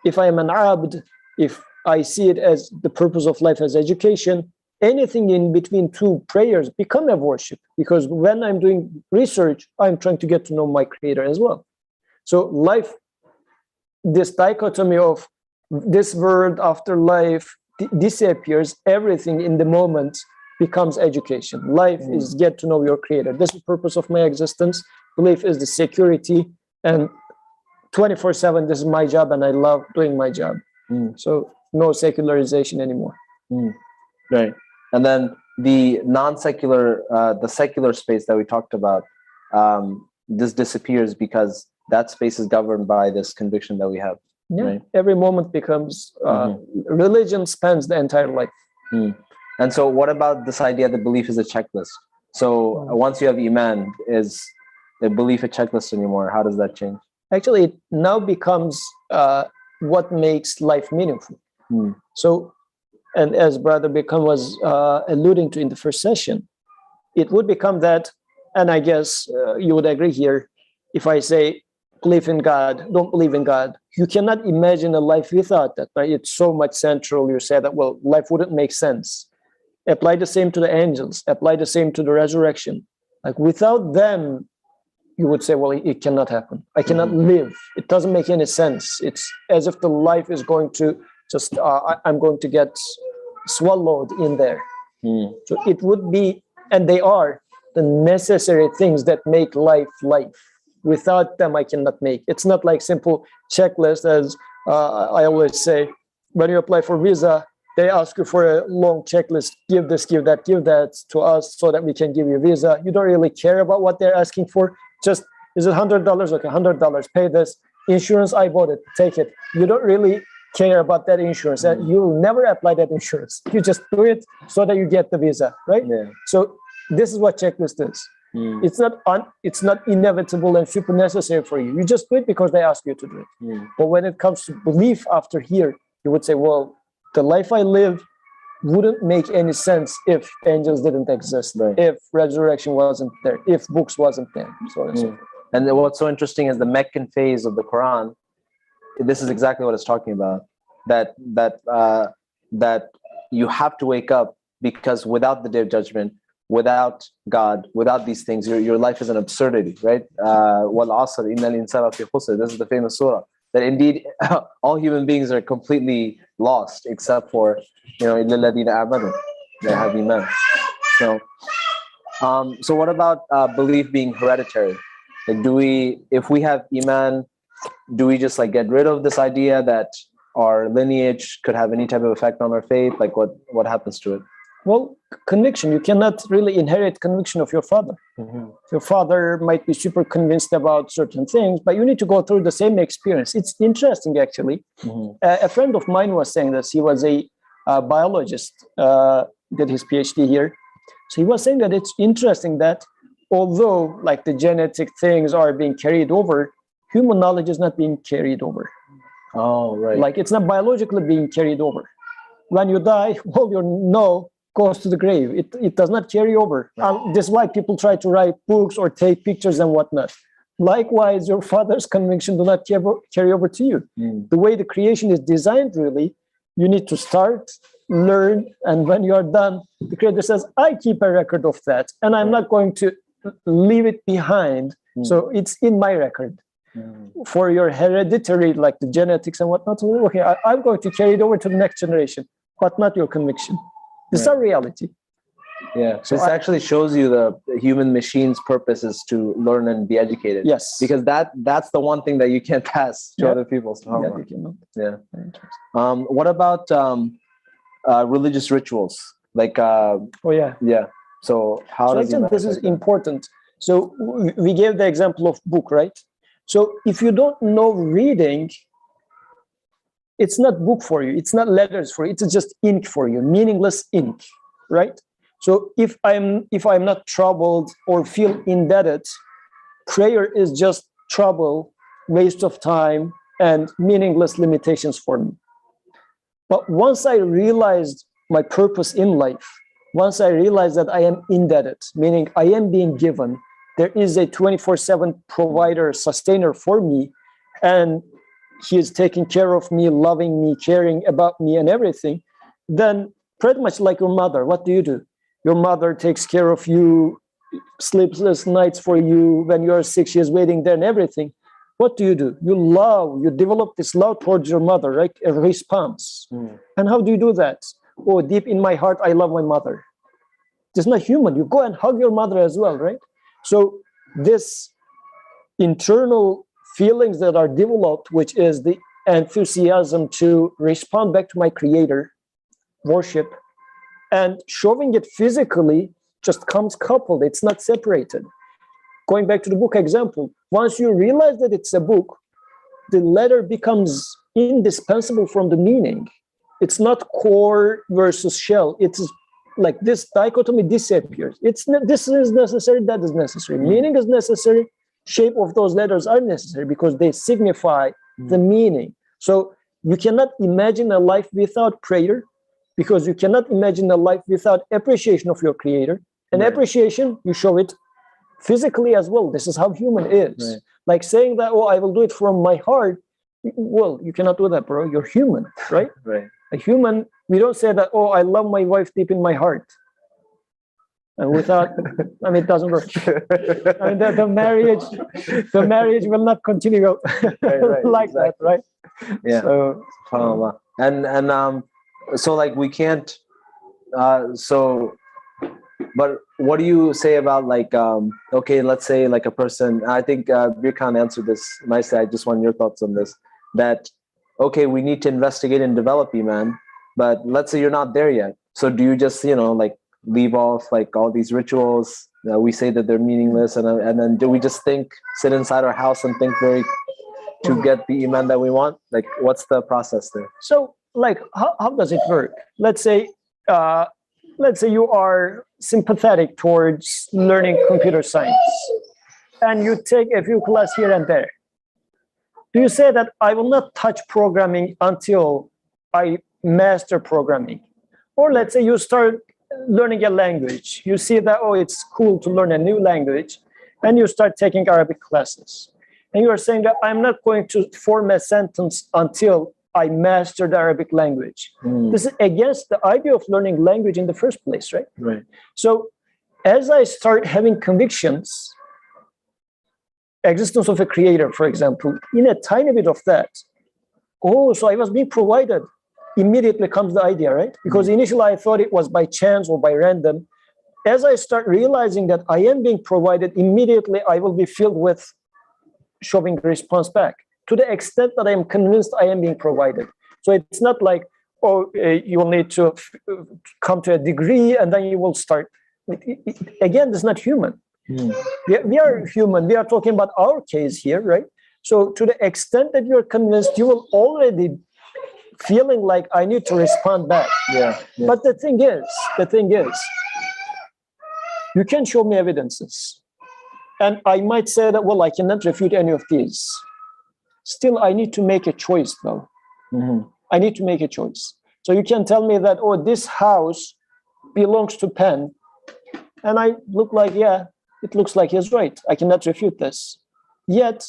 if I am an abd, if I see it as the purpose of life as education, anything in between two prayers become a worship. Because when I'm doing research, I'm trying to get to know my creator as well. So life, this dichotomy of this world after life disappears, everything in the moment becomes education. Life is get to know your creator. This is the purpose of my existence. Belief is the security, and 24/7, this is my job, and I love doing my job. So no secularization anymore. Right. And then the non-secular, the secular space that we talked about, this disappears because that space is governed by this conviction that we have. Right? Every moment becomes, religion spans the entire life. And so what about this idea that belief is a checklist? So once you have Iman, is the belief a checklist anymore? How does that change? Actually, it now becomes what makes life meaningful. So, and as Brother Bikram was alluding to in the first session, it would become that, and I guess you would agree here, if I say, believe in God, don't believe in God, you cannot imagine a life without that, right? It's so much central. You say that, well, life wouldn't make sense. Apply the same to the angels, apply the same to the resurrection. Like without them, you would say, well, it cannot happen. I cannot live. It doesn't make any sense. It's as if the life is going to just, I'm going to get swallowed in there. So it would be, and they are the necessary things that make life life. Without them, I cannot make. It's not like simple checklist, as I always say, when you apply for visa, they ask you for a long checklist, give this, give that to us so that we can give you a visa. You don't really care about what they're asking for. Just, is it $100? Okay, $100, pay this. Insurance, I bought it, take it. You don't really care about that insurance. And you'll never apply that insurance. You just do it so that you get the visa, right? So this is what checklist is. It's not inevitable and super necessary for you. You just do it because they ask you to do it. But when it comes to belief after here, you would say, well, the life I live wouldn't make any sense if angels didn't exist, if resurrection wasn't there, if books wasn't there, so on and so forth. And then what's so interesting is the Meccan phase of the Quran. This is exactly what it's talking about. That you have to wake up, because without the Day of Judgment, without God, without these things, your life is an absurdity, right? Wal asr, innal insana fi khusr. This is the famous surah. That indeed all human beings are completely lost except for, إِلَّا الَّذِينَ آمَنُوا, they have Iman. So what about belief being hereditary? Like, if we have Iman, do we just like get rid of this idea that our lineage could have any type of effect on our faith? Like, what happens to it? Well, conviction, you cannot really inherit conviction of your father. Your father might be super convinced about certain things, but you need to go through the same experience. It's interesting, actually. A friend of mine was saying this. He was a biologist, did his PhD here. So he was saying that it's interesting that although like the genetic things are being carried over, human knowledge is not being carried over. Oh, right. Like it's not biologically being carried over. When you die, all your know goes to the grave. It does not carry over. This is why people try to write books or take pictures and whatnot. Likewise, your father's conviction do not carry over to you. The way the creation is designed, really, you need to start, learn, and when you are done, the creator says, I keep a record of that, and I'm not going to leave it behind. So it's in my record. For your hereditary, like the genetics and whatnot, okay, I'm going to carry it over to the next generation, but not your conviction. This is our reality. Yeah, so this actually shows you the human machine's purpose is to learn and be educated. Yes. Because that's the one thing that you can't pass to other people. Yeah. What about religious rituals? Like, yeah. So how does this is important. So we gave the example of book, right? So if you don't know reading, it's not book for you. It's not letters for you. It's just ink for you, meaningless ink, right? So if I'm not troubled or feel indebted, prayer is just trouble, waste of time, and meaningless limitations for me. But once I realized my purpose in life, once I realized that I am indebted, meaning I am being given, there is a 24/7 provider, sustainer for me, and he is taking care of me, loving me, caring about me and everything, then pretty much like your mother, what do? Your mother takes care of you, sleepless nights for you. When you're sick, she is waiting there and everything. What do? You develop this love towards your mother, right? A response. And how do you do that? Oh, deep in my heart, I love my mother. It's not human. You go and hug your mother as well, right? So this internal feelings that are developed, which is the enthusiasm to respond back to my creator, worship, and showing it physically just comes coupled. It's not separated. Going back to the book example, once you realize that it's a book, the letter becomes indispensable from the meaning. It's not core versus shell. It's like this dichotomy disappears. This is necessary, that is necessary. Meaning is necessary. Shape of those letters are necessary because they signify the meaning. So you cannot imagine a life without prayer, because you cannot imagine a life without appreciation of your creator. And appreciation, you show it physically as well. This is how human is. Right. Like saying that, oh, I will do it from my heart. Well, you cannot do that, bro. You're human, right? Right. A human, we don't say that, oh, I love my wife deep in my heart. And without, it doesn't work. The marriage will not continue like that, right? Yeah. So, so like we can't. But what do you say about like? Okay, let's say like a person. I think Birkan answered this nicely. I just want your thoughts on this. That okay, we need to investigate and develop Iman, but let's say you're not there yet. So do you just like leave off like all these rituals? We say that they're meaningless, and then do we just sit inside our house and think to get the Iman that we want? Like, what's the process there? So, like, how does it work? Let's say you are sympathetic towards learning computer science, and you take a few classes here and there. Do you say that I will not touch programming until I master programming? Or let's say you start learning a language. You see that, oh, it's cool to learn a new language, and you start taking Arabic classes. And you are saying that I'm not going to form a sentence until I master the Arabic language. This is against the idea of learning language in the first place, right? Right. So as I start having convictions, existence of a creator, for example, in a tiny bit of that, oh, so I was being provided. immediately comes the idea, right? Because initially I thought it was by chance or by random. As I start realizing that I am being provided, immediately I will be filled with showing response back to the extent that I am convinced I am being provided. So it's not like, oh, you will need to come to a degree and then you will start. Again, this is not human. We are human. We are talking about our case here, right? So to the extent that you're convinced, you will already feeling like I need to respond back. Yeah. But the thing is, you can show me evidences. And I might say that, well, I cannot refute any of these. Still, I need to make a choice, though. I need to make a choice. So you can tell me that, oh, this house belongs to Penn. And I look like, yeah, it looks like he's right. I cannot refute this. Yet,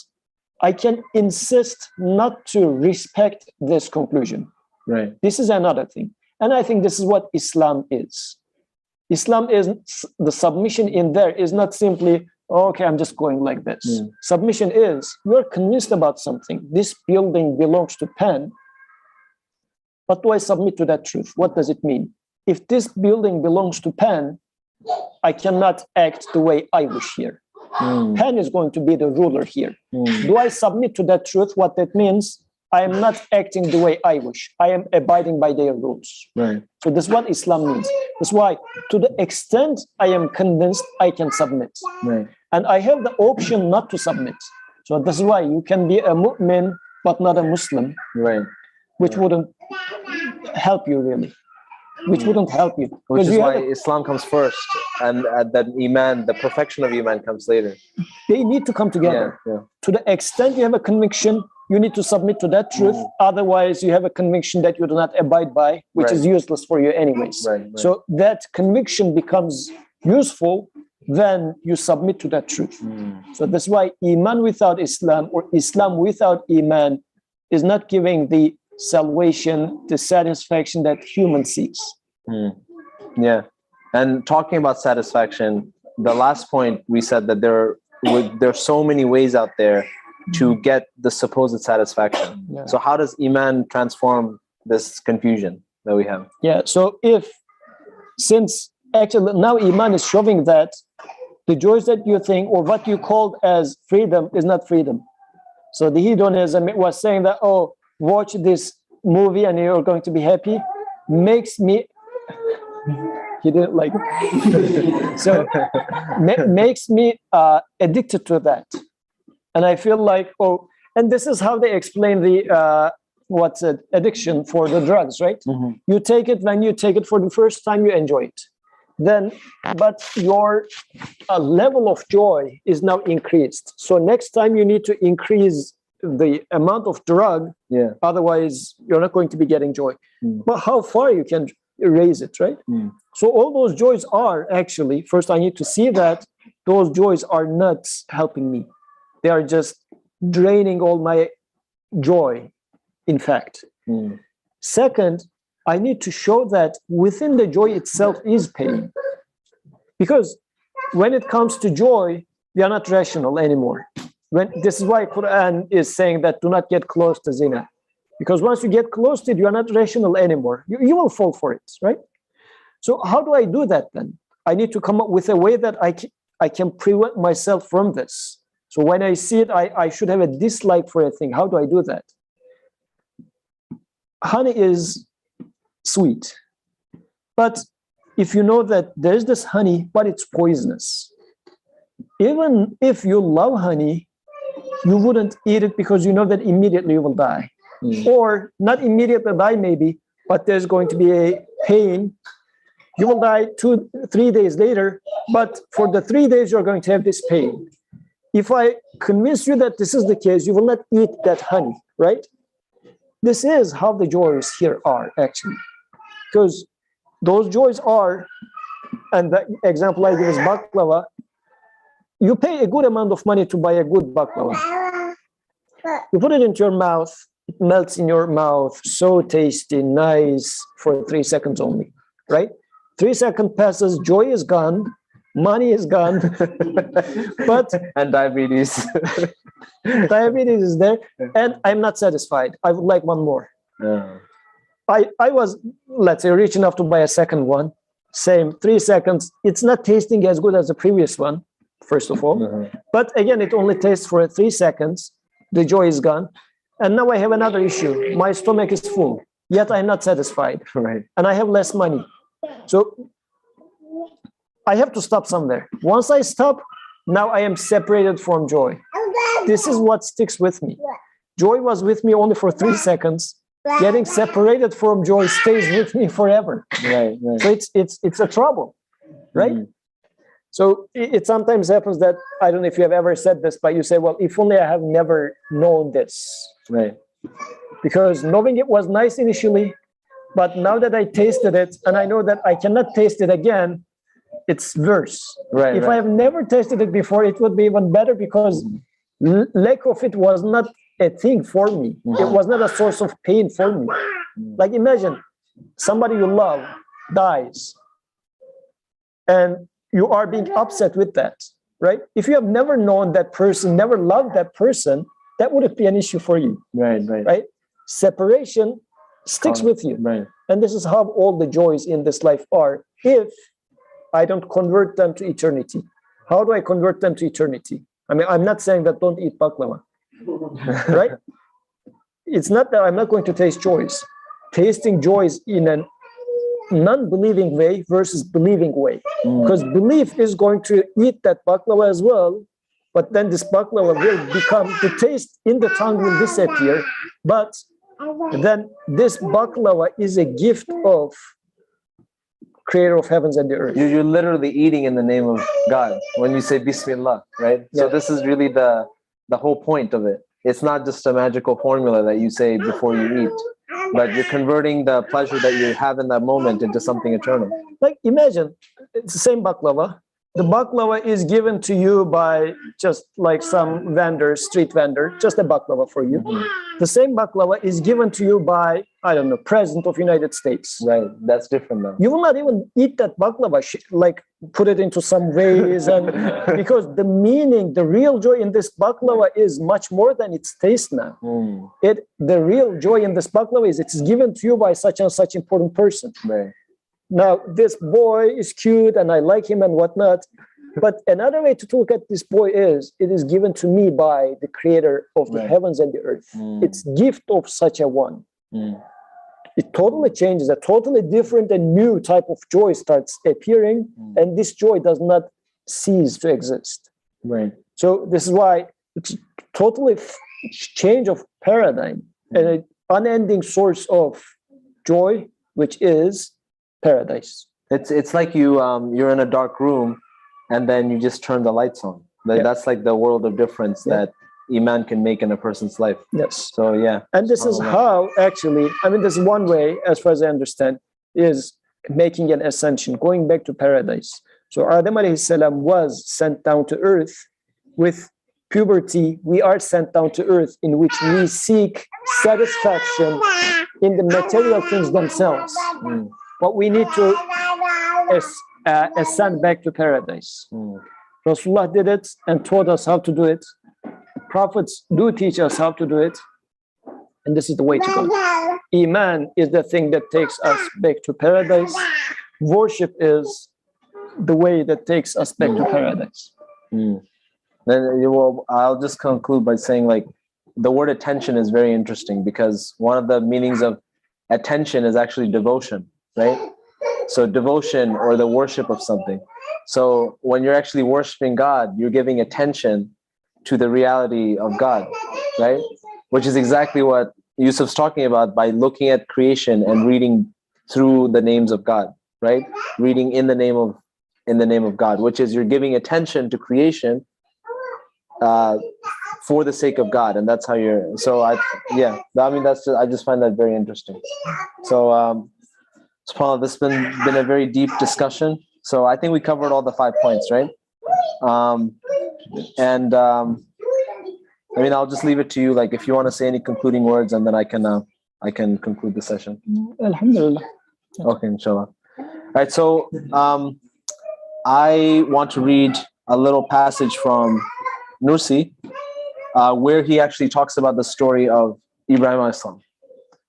I can insist not to respect this conclusion. Right. This is another thing. And I think this is what Islam is. Islam is, the submission in there is not simply, oh, okay, I'm just going like this. Submission is, you're convinced about something. This building belongs to Penn. But do I submit to that truth? What does it mean? If this building belongs to Penn, I cannot act the way I wish here. Penn is going to be the ruler here. Do I submit to that truth? What that means, I am not acting the way I wish. I am abiding by their rules. Right. So this is what Islam means. That's why, to the extent I am convinced, I can submit. Right. And I have the option not to submit. So this is why you can be a mu'min, but not a Muslim. Right. Which wouldn't help you really. Which wouldn't help you. Which is you why Islam comes first, and that Iman, the perfection of Iman, comes later. They need to come together. Yeah. To the extent you have a conviction, you need to submit to that truth. Otherwise, you have a conviction that you do not abide by, which is useless for you anyways. Right. So that conviction becomes useful when you submit to that truth. So that's why Iman without Islam or Islam without Iman is not giving the salvation, the satisfaction that human seeks. Yeah. And talking about satisfaction, the last point we said that there's so many ways out there to get the supposed satisfaction. Yeah. So how does Iman transform this confusion that we have? Yeah. So since actually now Iman is showing that the joys that you think or what you called as freedom is not freedom. So the hedonism was saying that, oh, watch this movie and you're going to be happy, makes me, he didn't like it. So makes me addicted to that. And I feel like, oh, and this is how they explain the, addiction for the drugs, right? You take it, when you take it for the first time, you enjoy it. Then, but your level of joy is now increased. So next time you need to increase the amount of drug, otherwise you're not going to be getting joy. But how far you can raise it, right? So all those joys are actually, first I need to see that those joys are not helping me. They are just draining all my joy, in fact. Second, I need to show that within the joy itself is pain. Because when it comes to joy, we are not rational anymore. This is why Qur'an is saying that do not get close to zina. Because once you get close to it, you are not rational anymore. You will fall for it, right? So how do I do that then? I need to come up with a way that I can prevent myself from this. So when I see it, I should have a dislike for a thing. How do I do that? Honey is sweet. But if you know that there's this honey, but it's poisonous, even if you love honey, you wouldn't eat it because you know that immediately you will die. Or not immediately die maybe, but there's going to be a pain. You will die 2-3 days later, but for the 3 days you're going to have this pain. If I convince you that this is the case, you will not eat that honey, right? This is how the joys here are actually. Because those joys are, and the example I give is baklava. You pay a good amount of money to buy a good baklava. You put it into your mouth, it melts in your mouth, so tasty, nice, for 3 seconds only, right? 3 seconds passes, joy is gone, money is gone, but and diabetes. diabetes is there, and I'm not satisfied. I would like one more. I was, let's say, rich enough to buy a second one. Same, 3 seconds. It's not tasting as good as the previous one, first of all. But again, it only tastes for 3 seconds. The joy is gone. And now I have another issue. My stomach is full, yet I'm not satisfied. Right. And I have less money. So I have to stop somewhere. Once I stop, now I am separated from joy. This is what sticks with me. Joy was with me only for 3 seconds. Getting separated from joy stays with me forever. Right. So it's a trouble, right? So it sometimes happens that, I don't know if you have ever said this, but you say, well, if only I have never known this. Right. Because knowing it was nice initially, but now that I tasted it and I know that I cannot taste it again, it's worse. Right. If I have never tasted it before, it would be even better because lack of it was not a thing for me. It was not a source of pain for me. Like imagine somebody you love dies and you are being upset with that, right? If you have never known that person, never loved that person, that wouldn't be an issue for you. Right? Separation sticks with you. Right. And this is how all the joys in this life are if I don't convert them to eternity. How do I convert them to eternity? I mean, I'm not saying that don't eat baklava, right? It's not that I'm not going to taste joys. Tasting joys in a non-believing way versus believing way. Because belief is going to eat that baklava as well, but then this baklava will become, the taste in the tongue will disappear, but then this baklava is a gift of creator of heavens and the earth. You're literally eating in the name of God when you say Bismillah, right? So this is really the whole point of it. It's not just a magical formula that you say before you eat, but you're converting the pleasure that you have in that moment into something eternal. Like imagine, it's the same baklava. The baklava is given to you by just like some vendor, street vendor, just a baklava for you. The same baklava is given to you by, I don't know, President of United States. Right, that's different though. You will not even eat that baklava, like put it into some vase, and because the meaning, the real joy in this baklava is much more than its taste now. The real joy in this baklava is it's given to you by such and such important person. Right. Now, this boy is cute and I like him and whatnot. But another way to look at this boy is, it is given to me by the creator of the heavens and the earth. It's gift of such a one. It totally changes. A totally different and new type of joy starts appearing. And this joy does not cease to exist. Right. So this is why it's totally change of paradigm and an unending source of joy, which is paradise. It's like you're in a dark room and then you just turn the lights on. That's like the world of difference that Iman can make in a person's life. Yes. So yeah. And this is how actually, I mean, there's one way, as far as I understand, is making an ascension, going back to paradise. So Adam alayhi salam was sent down to earth. With puberty, we are sent down to earth in which we seek satisfaction in the material things themselves. But we need to ascend back to paradise. Rasulullah did it and taught us how to do it. Prophets do teach us how to do it. And this is the way to go. Iman is the thing that takes us back to paradise. Worship is the way that takes us back to paradise. Then I'll just conclude by saying, like, the word attention is very interesting because one of the meanings of attention is actually devotion, right? So devotion or the worship of something. So when you're actually worshiping God, you're giving attention to the reality of God, right? Which is exactly what Yusuf's talking about by looking at creation and reading through the names of God, right? Reading in the name of God, which is you're giving attention to creation for the sake of God, and that's how you're. So I just find that very interesting. So Paul, this has been a very deep discussion. So I think we covered all the 5 points, right? I mean, I'll just leave it to you. Like, if you want to say any concluding words, and then I can conclude the session. Alhamdulillah. Okay, inshallah. All right. So I want to read a little passage from Nursi, where he actually talks about the story of Ibrahim alayhi salam,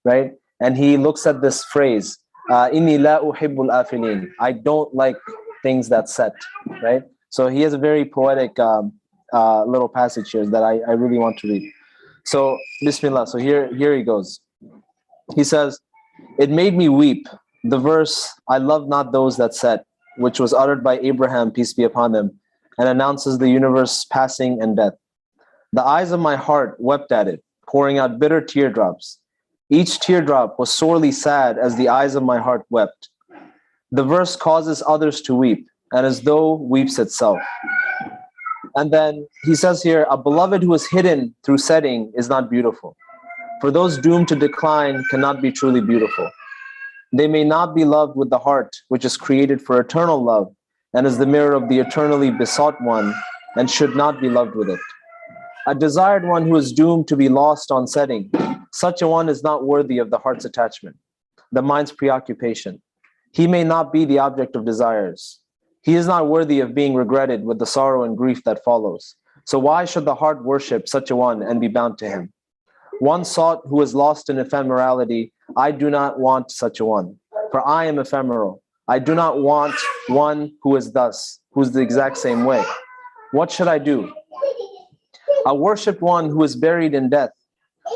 right? and he looks at this phrase, "Inni la uhibbul afilin." I don't like things that set, right? So he has a very poetic little passage here that I really want to read. So, Bismillah. So here he goes. He says, "It made me weep." The verse, "I love not those that set," which was uttered by Abraham, peace be upon him, and announces the universe passing and death. "The eyes of my heart wept at it, pouring out bitter teardrops. Each teardrop was sorely sad as the eyes of my heart wept. The verse causes others to weep, and as though weeps itself." And then he says here, "A beloved who is hidden through setting is not beautiful. For those doomed to decline cannot be truly beautiful. They may not be loved with the heart, which is created for eternal love, and is the mirror of the eternally besought one, and should not be loved with it. A desired one who is doomed to be lost on setting, such a one is not worthy of the heart's attachment, the mind's preoccupation. He may not be the object of desires. He is not worthy of being regretted with the sorrow and grief that follows. So why should the heart worship such a one and be bound to him? One sought who is lost in ephemerality. I do not want such a one, for I am ephemeral. I do not want one who is thus, who is the exact same way. What should I do? I worship one who is buried in death.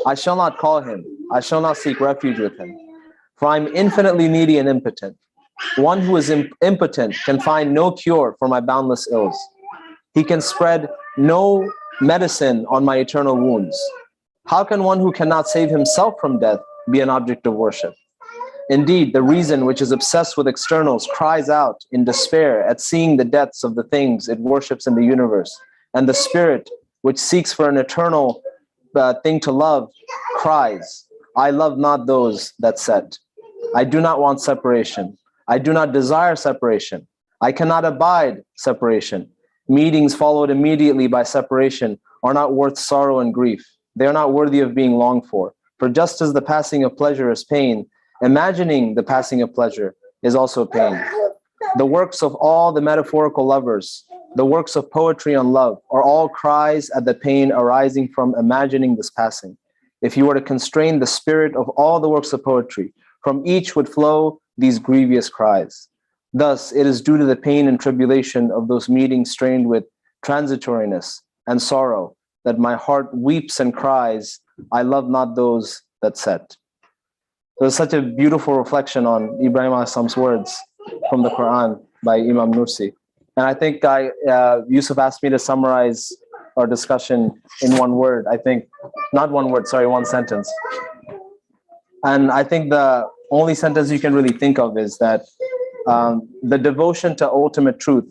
I shall not call him. I shall not seek refuge with him, for I am infinitely needy and impotent. One who is impotent can find no cure for my boundless ills. He can spread no medicine on my eternal wounds. How can one who cannot save himself from death be an object of worship? Indeed, the reason which is obsessed with externals cries out in despair at seeing the deaths of the things it worships in the universe, and the spirit which seeks for an eternal thing to love cries, I love not those that set. I do not want separation. I do not desire separation. I cannot abide separation. Meetings followed immediately by separation are not worth sorrow and grief. They are not worthy of being longed for. For just as the passing of pleasure is pain, imagining the passing of pleasure is also pain. The works of all the metaphorical lovers, the works of poetry on love, are all cries at the pain arising from imagining this passing. If you were to constrain the spirit of all the works of poetry, from each would flow these grievous cries. Thus, it is due to the pain and tribulation of those meetings strained with transitoriness and sorrow that my heart weeps and cries, I love not those that set. So it's such a beautiful reflection on Ibrahim Aslam's words from the Qur'an by Imam Nursi. And I think Yusuf asked me to summarize our discussion in one word. I think, not one word, sorry, one sentence. And I think the only sentence you can really think of is that the devotion to ultimate truth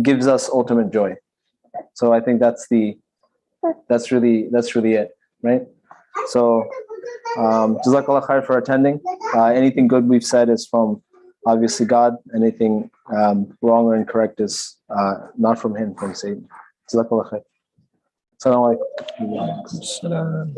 gives us ultimate joy. So I think that's really it, right? So Jazakallah khair for attending. Anything good we've said is from obviously God. Anything wrong or incorrect is not from him, from Satan. Jazakallah khair. Assalamu alaikum.